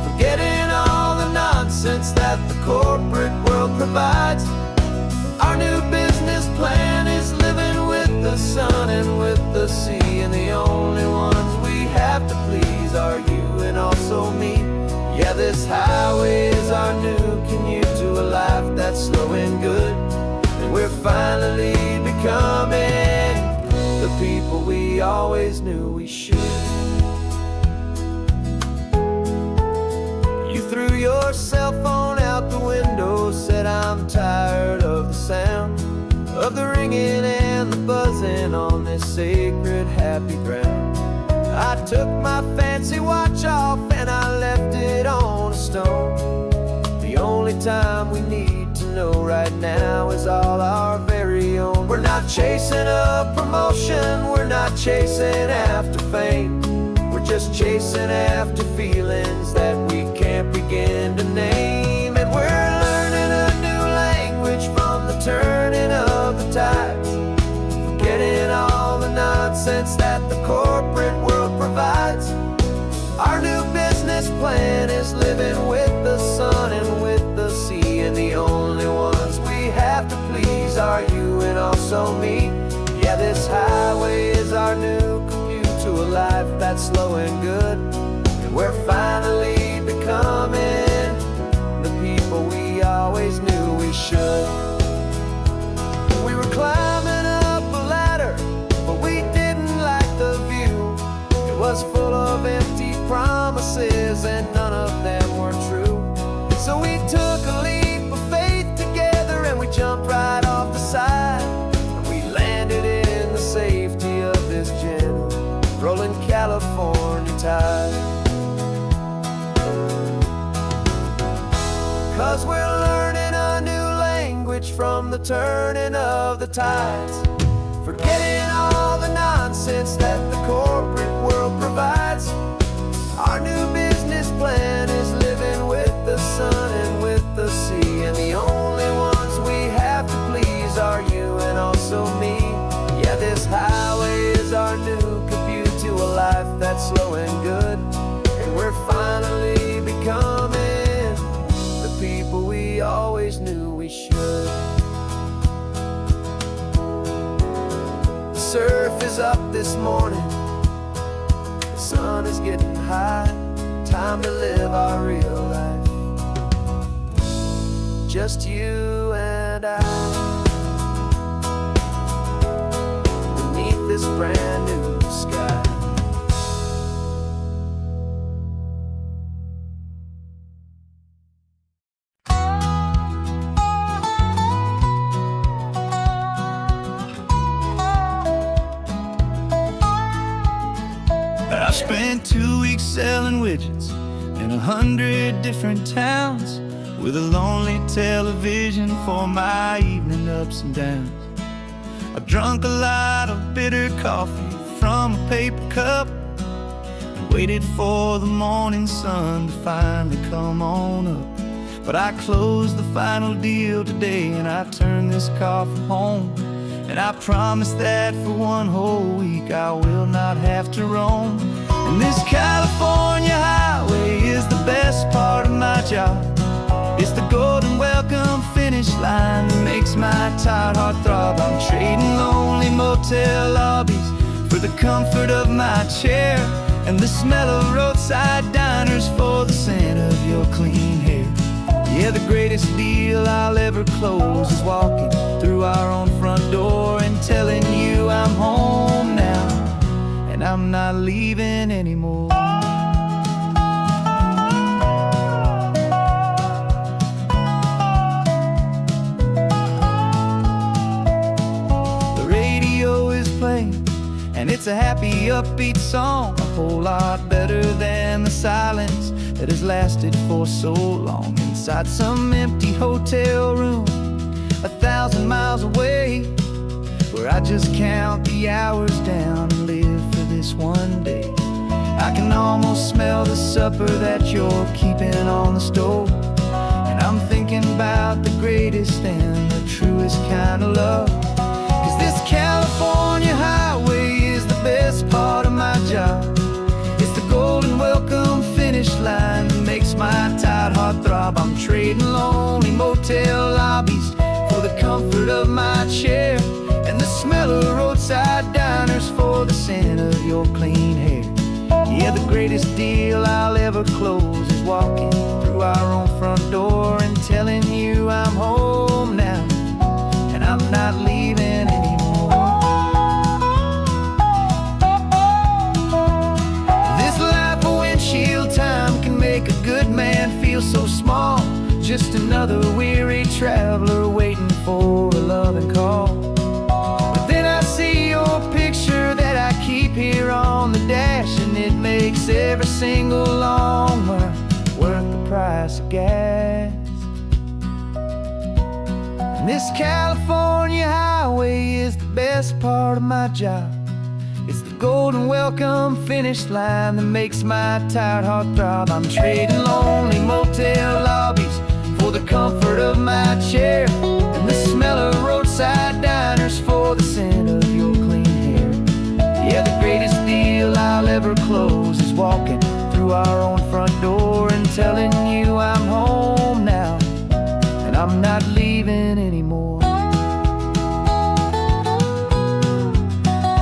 forgetting all the nonsense that the corporate world provides. Our new business plan is living with the sun and with the sea, and the only ones we have to please are you and also me. Yeah, this highway is our new commute to a life that's slow and good, and we're finally becoming the people we always knew we should. You threw your cell phone out the window, said I'm tired of the sound of the ringing and the buzzing on this sacred happy ground. I took my fancy watch off and I left it on a stone, the only only time we need to know right now is all our very own. We're not chasing a promotion, we're not chasing after fame. We're just chasing after feelings that we can't begin to name. And we're learning a new language from the turning of the tides, forgetting all the nonsense that the corporate world provides. Our new business plan is living with the sun and with the sea, and the only ones we have to please are you and also me. Yeah, this highway is our new commute to a life that's slow and good, and we're finally becoming the people we always knew we should. We were climbing up a ladder, but we didn't like the view. It was full of empty promises and none of them were true. So we took a leap of faith together and we jumped right off the side, and we landed in the safety of this gentle rolling California tide. 'Cause we're learning a new language from the turning of the tides, forgetting all the nonsense that the corporate world provides. Our new business plan is living with the sun and with the sea, and the only ones we have to please are you and also me. Yeah, this highway is our new commute to a life that's slow and good, and we're finally becoming the people we always knew we should. The surf is up this morning, the sun is getting high, time to live our real life, just you and I, beneath this brand new sky. I spent 2 weeks selling widgets in 100 different towns, with a lonely television for my evening ups and downs. I drunk a lot of bitter coffee from a paper cup and waited for the morning sun to finally come on up. But I closed the final deal today and I turned this car from home, and I promise that for one whole week I will not have to roam. And this California highway is the best part of my job. It's the golden welcome finish line that makes my tired heart throb. I'm trading lonely motel lobbies for the comfort of my chair, and the smell of roadside diners for the scent of your clean hair. Yeah, the greatest deal I'll ever close is walking through our own front door and telling you I'm home now, and I'm not leaving anymore. The radio is playing, and it's a happy, upbeat song, a whole lot better than the silence that has lasted for so long inside some empty hotel room 1,000 miles away, where I just count the hours down and live for this one day. I can almost smell the supper that you're keeping on the stove, and I'm thinking about the greatest and the truest kind of love. 'Cause this California highway is the best part of my job. It's the golden welcome finish line that makes my tired heart throb. I'm trading lonely motel lobbies for the comfort of my chair, and the smell of roadside diners for the scent of your clean hair. Yeah, the greatest deal I'll ever close is walking through our own front door and telling you I'm home now, and I'm not leaving anymore. This life of windshield time can make a good man feel so small, just another weary traveler waiting for a loving call. But then I see your picture that I keep here on the dash, and it makes every single long mile worth the price of gas. And this California highway is the best part of my job. It's the golden welcome finish line that makes my tired heart throb. I'm trading lonely motel lobbies for the comfort of my chair, and the smell of roadside diners for the scent of your clean hair. Yeah, the greatest deal I'll ever close is walking through our own front door and telling you I'm home now, and I'm not leaving anymore.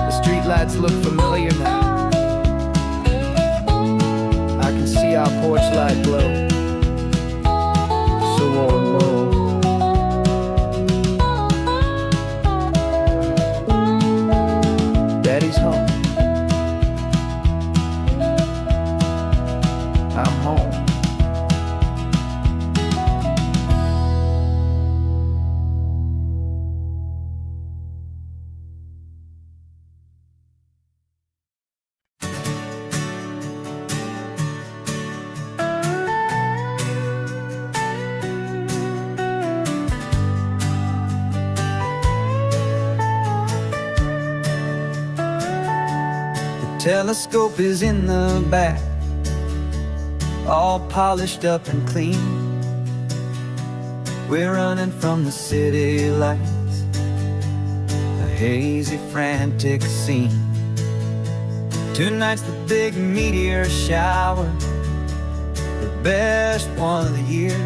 The streetlights look familiar now. I can see our porch light glow, so warm, oh. Daddy's home. I'm home. The telescope is in the back, all polished up and clean. We're running from the city lights, a hazy, frantic scene. Tonight's the big meteor shower, the best one of the year.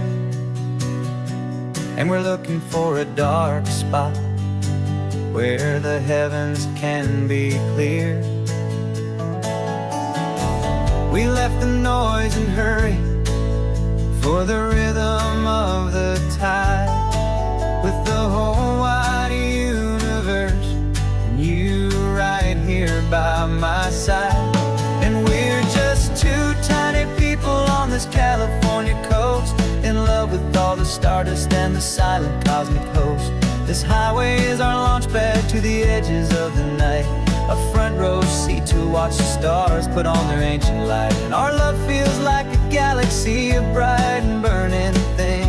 And we're looking for a dark spot where the heavens can be clear. We left the noise and hurry for the rhythm of the tide, with the whole wide universe and you right here by my side. And we're just two tiny people on this California coast, in love with all the stardust and the silent cosmic host. This highway is our launch pad to the edges of the night, a front row seat to watch the stars put on their ancient light. And our love feels like a galaxy, a bright and burning thing,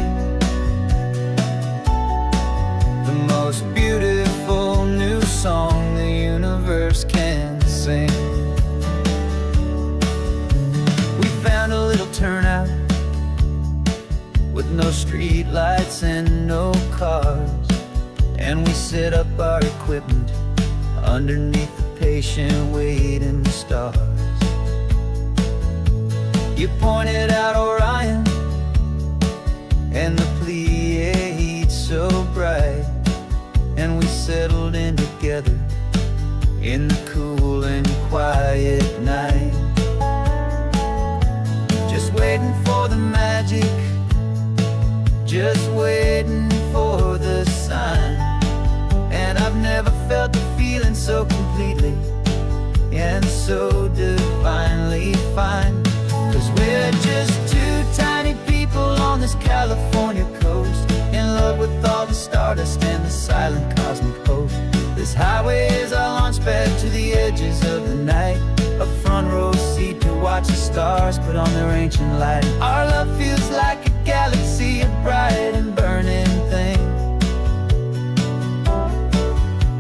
the most beautiful new song the universe can sing. We found a little turnout with no street lights and no cars, and we set up our equipment underneath the patient waiting stars. You pointed out Orion and the Pleiades so bright, and we settled in together in the cool and quiet night, just waiting for the magic, just waiting for the sign. And I've never felt the feeling so completely and so divinely fine, 'cause we're just two tiny people on this California coast, in love with all the stardust and the silent cosmic host. This highway is our launch pad to the edges of the night, a front row seat to watch the stars put on their ancient light. Our love feels like a galaxy, a bright and burning thing,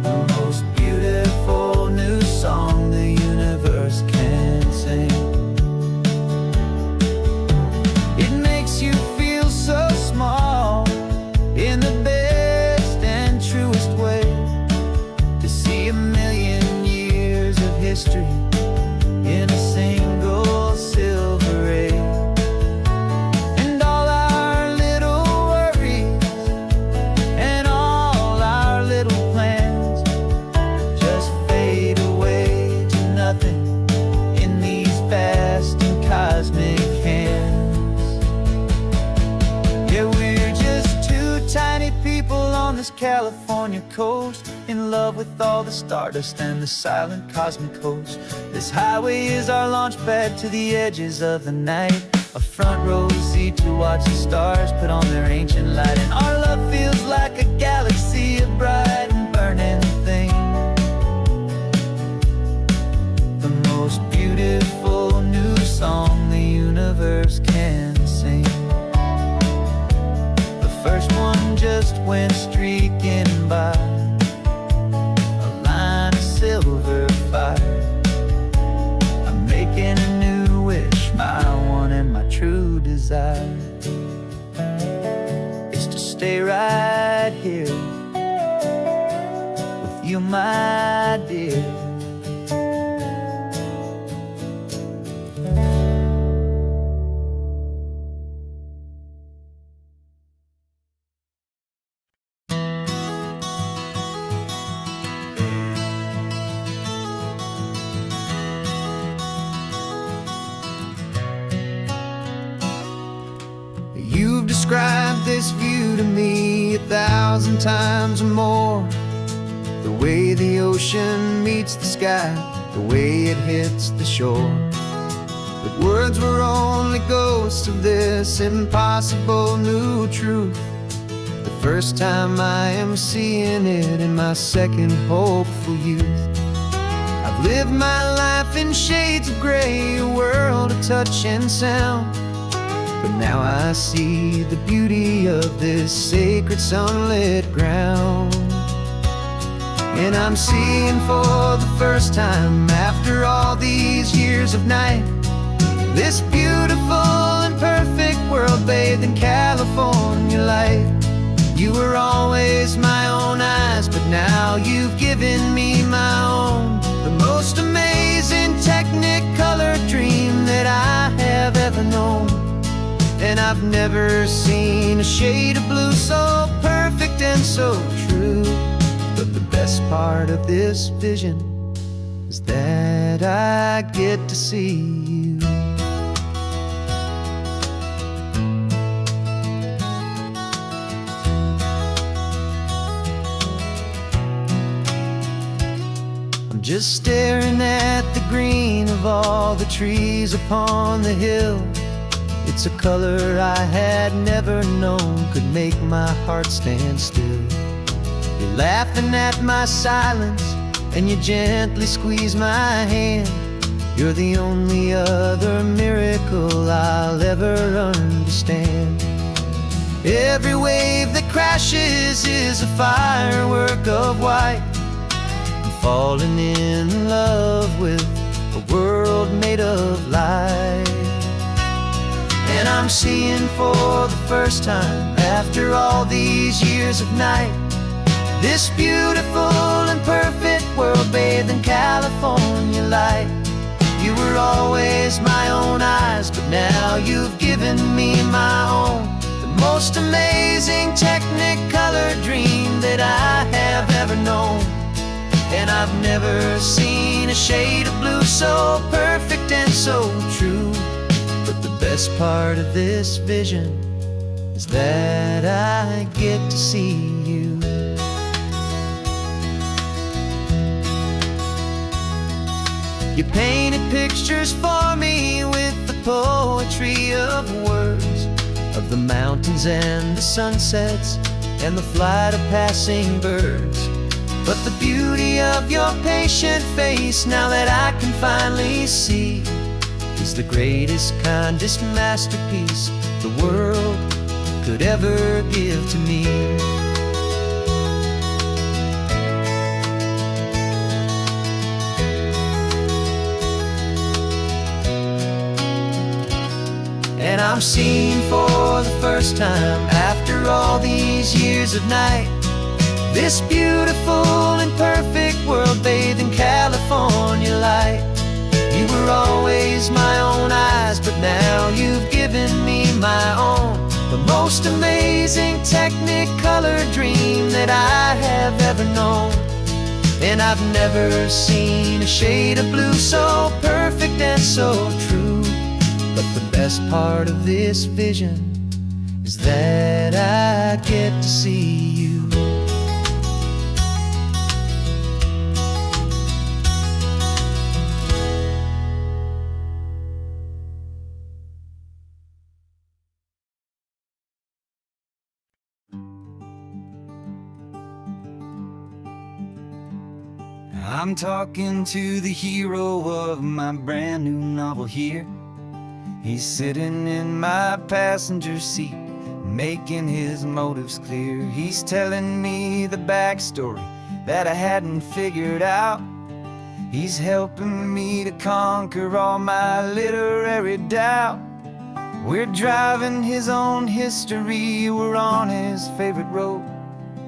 the most beautiful new song the universe can sing. It makes you feel so small in the best and truest way, to see a million years of history in a single silver ray. And all our little worries and all our little plans just fade away to nothing in these vast and cosmic hands. Yeah, we're just two tiny people on this California coast, in love with all the stardust and the silent cosmic host. This highway is our launch pad to the edges of the night, a front row seat to watch the stars put on their ancient light. And our love feels like a galaxy, a bright and burning thing, the most beautiful new song the universe can sing, the first one just went streaking by, a line of silver fire. I'm making a new wish, my one and my true desire is to stay right here with you, my dear. You've described this view to me 1,000 times or more. The way the ocean meets the sky, the way it hits the shore. But words were only ghosts of this impossible new truth. The first time I am seeing it in my second hopeful youth. I've lived my life in shades of gray, a world of touch and sound. But now I see the beauty of this sacred sunlit ground. And I'm seeing for the first time, after all these years of night, this beautiful and perfect world bathed in California light. You were always my own eyes, but now you've given me my own. The most amazing technicolor dream that I have ever known. And I've never seen a shade of blue so perfect and so true. But the best part of this vision is that I get to see you. I'm just staring at the green of all the trees upon the hill. It's a color I had never known could make my heart stand still. You're laughing at my silence, and you gently squeeze my hand. You're the only other miracle I'll ever understand. Every wave that crashes is a firework of white. I'm falling in love with a world made of light. And I'm seeing for the first time, after all these years of night, this beautiful and perfect world bathed in California light. You were always my own eyes, but now you've given me my own. The most amazing technicolor dream that I have ever known. And I've never seen a shade of blue so perfect and so true. But the best part of this vision is that I get to see you. You painted pictures for me with the poetry of words, of the mountains and the sunsets and the flight of passing birds. But the beauty of your patient face, now that I can finally see, is the greatest, kindest masterpiece the world could ever give to me. And I'm seeing for the first time, after all these years of night, this beautiful and perfect world bathed in California light. You were always my own eyes, but now you've given me my own. The most amazing technicolor dream that I have ever known. And I've never seen a shade of blue so perfect and so true. But the best part of this vision is that I get to see you. I'm talking to the hero of my brand new novel here. He's sitting in my passenger seat, making his motives clear. He's telling me the backstory that I hadn't figured out. He's helping me to conquer all my literary doubt. We're driving his own history, we're on his favorite road,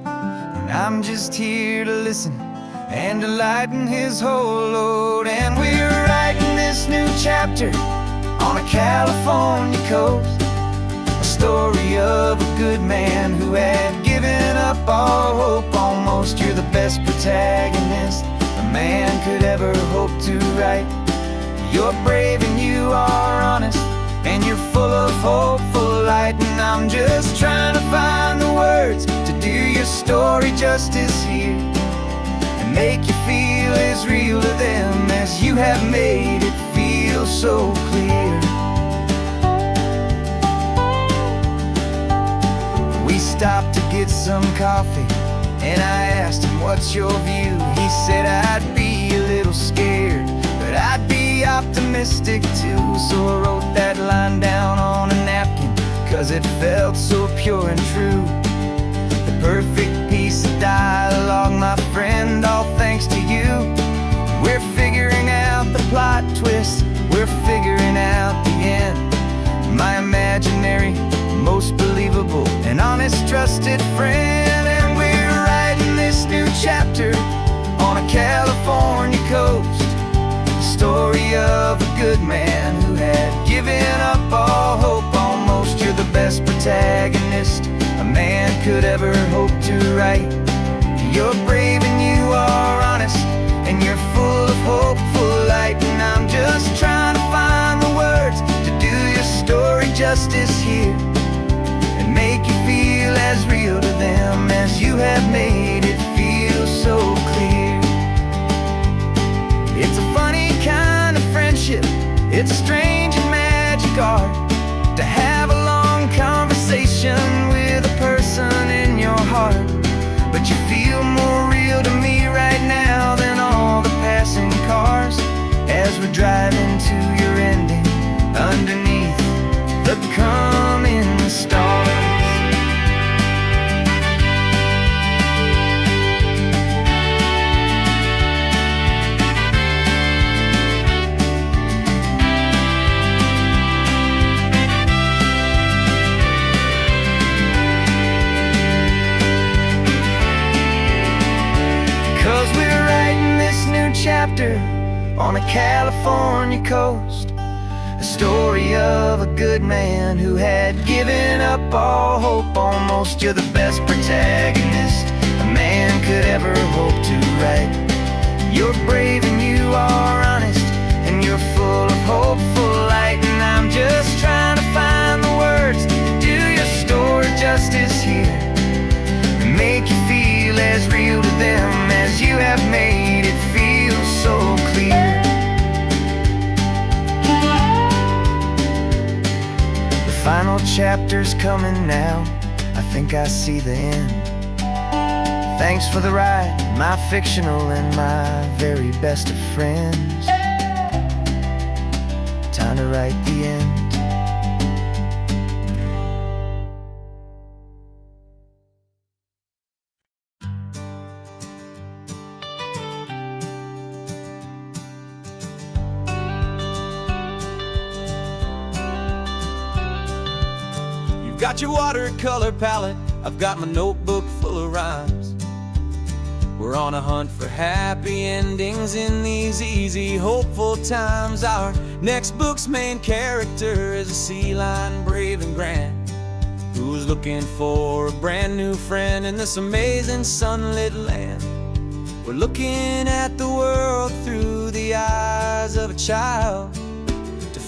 and I'm just here to listen and to lighten his whole load. And we're writing this new chapter on a California coast, a story of a good man who had given up all hope almost. You're the best protagonist a man could ever hope to write. You're brave and you are honest, and you're full of hopeful light. And I'm just trying to find the words to do your story justice here, and make you feel as real to them as you have made it feel so clear. We stopped to get some coffee, and I asked him, what's your view? He said, I'd be a little scared, but I'd be optimistic too. So I wrote that line down on a napkin, 'cause it felt so pure and true. The perfect piece of dialogue, my friend, all thanks to you. We're figuring out the plot twist, we're figuring out the end. My imaginary, most believable and honest trusted friend. And we're writing this new chapter on a California coast, the story of a good man who had given up all hope almost. You're the best protagonist a man could ever hope to write. You're brave and you are honest, and you're full of hopeful light. And I'm just trying to find the words to do your story justice here, and make you feel as real to them as you have made it feel so clear. It's a funny kind of friendship, it's a strange and magic art to have a long conversation with a person in your heart. But you feel more real to me right now than all the passing cars, as we're driving to your ending underneath the coming stars. Chapter on a California coast, a story of a good man who had given up all hope almost. You're the best protagonist a man could ever hope to write. You're brave and you are honest, and you're full of hopeful light. And I'm just trying to find the words to do your story justice here, and make you feel as real to them as you have made it feel so clear. The final chapter's coming now, I think I see the end. Thanks for the ride, my fictional and my very best of friends. Time to write the end. Got your watercolor palette, I've got my notebook full of rhymes. We're on a hunt for happy endings in these easy, hopeful times. Our next book's main character is a sea lion, brave and grand, who's looking for a brand new friend in this amazing sunlit land. We're looking at the world through the eyes of a child,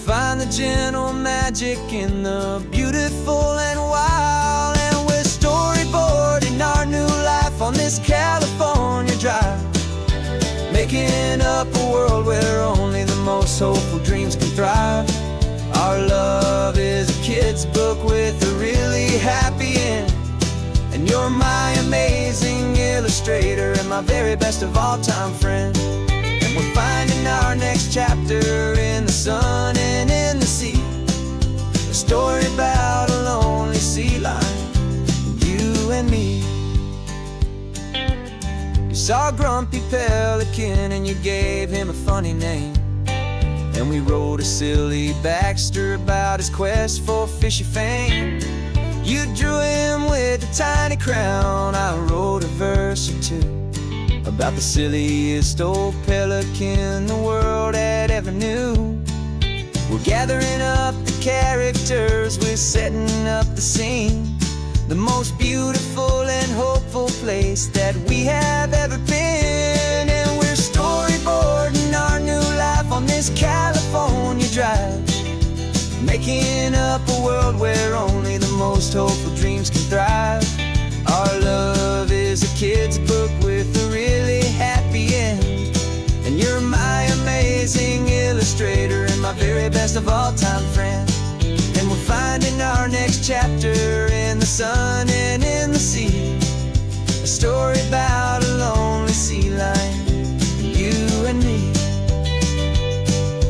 find the gentle magic in the beautiful and wild. And we're storyboarding our new life on this California drive, making up a world where only the most hopeful dreams can thrive. Our love is a kid's book with a really happy end, and you're my amazing illustrator and my very best of all time friend. We're finding our next chapter in the sun and in the sea, a story about a lonely sea lion and me. You saw a grumpy pelican and you gave him a funny name. And we wrote a silly Baxter about his quest for fishy fame. You drew him with a tiny crown. I wrote a verse or two about the silliest old pelican the world had ever knew. We're gathering up the characters, we're setting up the scene, the most beautiful and hopeful place that we have ever been. And we're storyboarding our new life on this California drive, making up a world where only the most hopeful dreams can thrive. Our love is a kid's book with a really happy end, and you're my amazing illustrator and my very best of all-time friend. And we're finding our next chapter in the sun and in the sea, a story about a lonely sea lion, you and me.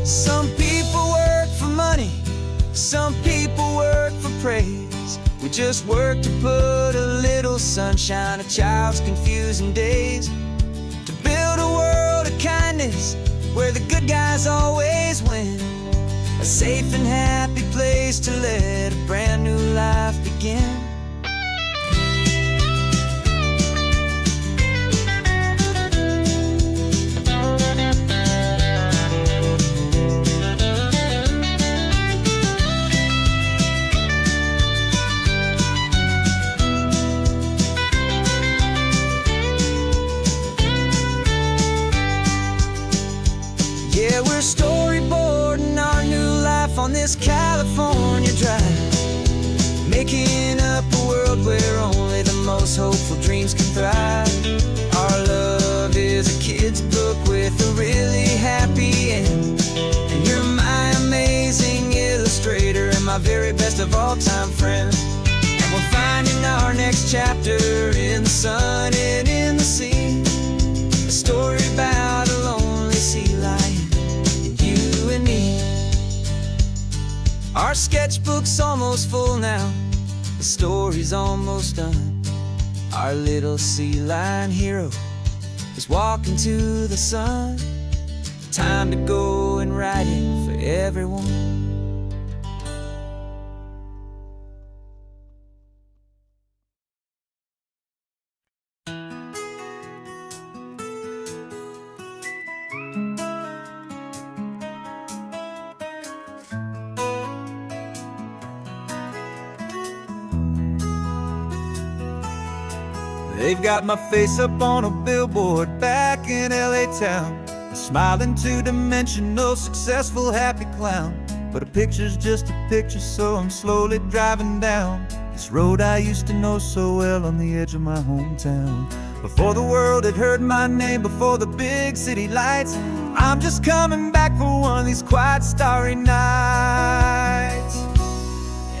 Some people work for money, some people work for praise. We just work to put a little sunshine in a child's confusing days, to build a world of kindness where the good guys always win, a safe and happy place to let a brand new life begin. Yeah, we're storyboarding our new life on this California drive, making up a world where only the most hopeful dreams can thrive. Our love is a kid's book with a really happy end, and you're my amazing illustrator and my very best of all-time friend. And we're finding our next chapter in the sun and in the sea, a story about a lonely sea lion, you and me. Our sketchbook's almost full now, the story's almost done. Our little sea lion hero is walking to the sun. Time to go and write it for everyone. They've got my face up on a billboard back in LA town, a smiling two-dimensional, successful, happy clown. But a picture's just a picture, so I'm slowly driving down this road I used to know so well on the edge of my hometown. Before the world had heard my name, before the big city lights, I'm just coming back for one of these quiet, starry nights.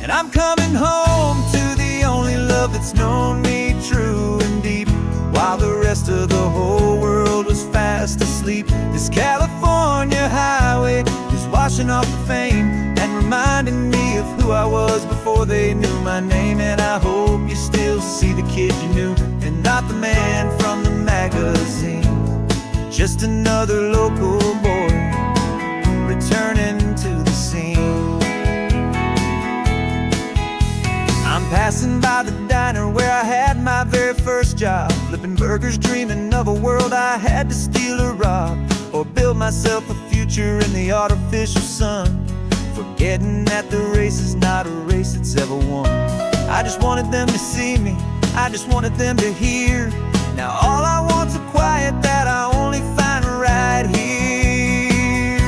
And I'm coming home to the only love that's known me true and deep, while the rest of the whole world was fast asleep. This California highway is washing off the fame and reminding me of who I was before they knew my name. And I hope you still see the kid you knew and not the man from the magazine, just another local boy returning to the scene. I'm passing by the diner where I had my very first job, flipping burgers, dreaming of a world I had to steal or rob, or build myself a future in the artificial sun, forgetting that the race is not a race that's ever won. I just wanted them to see me, I just wanted them to hear. Now all I want's a quiet that I only find right here.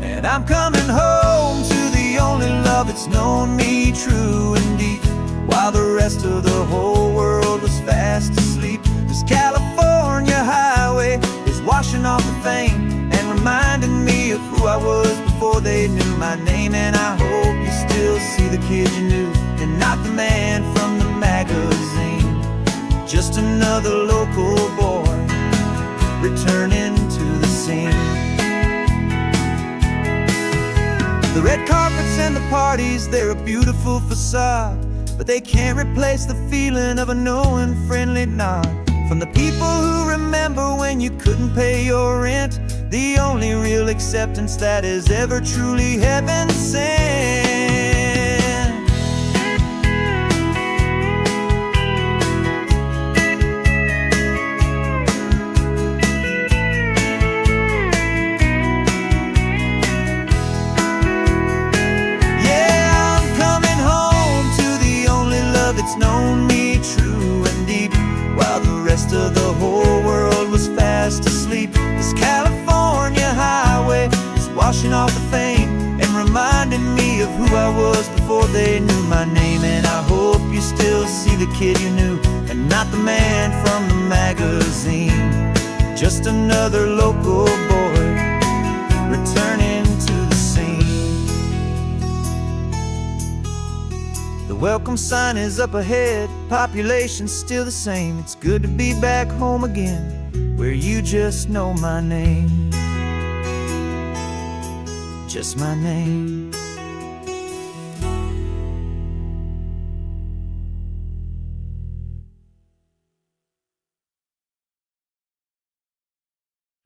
And I'm coming home to the only love that's known me true and deep, while the rest of the whole world was fast asleep. This California highway is washing off the fame and reminding me of who I was before they knew my name. And I hope you still see the kid you knew and not the man from the magazine, just another local boy returning to the scene. The red carpets and the parties, they're a beautiful facade, but they can't replace the feeling of a knowing friendly nod from the people who remember when you couldn't pay your rent. The only real acceptance that is ever truly heaven sent. Yeah, I'm coming home to the only love that's known me true and deep, while the rest of the whole world was fast asleep. This California highway is washing off the fame and reminding me of who I was before they knew my name. And I hope you still see the kid you knew and not the man from the magazine. Just another local boy returning to the scene. The welcome sign is up ahead, population's still the same. It's good to be back home again, where you just know my name. Just my name.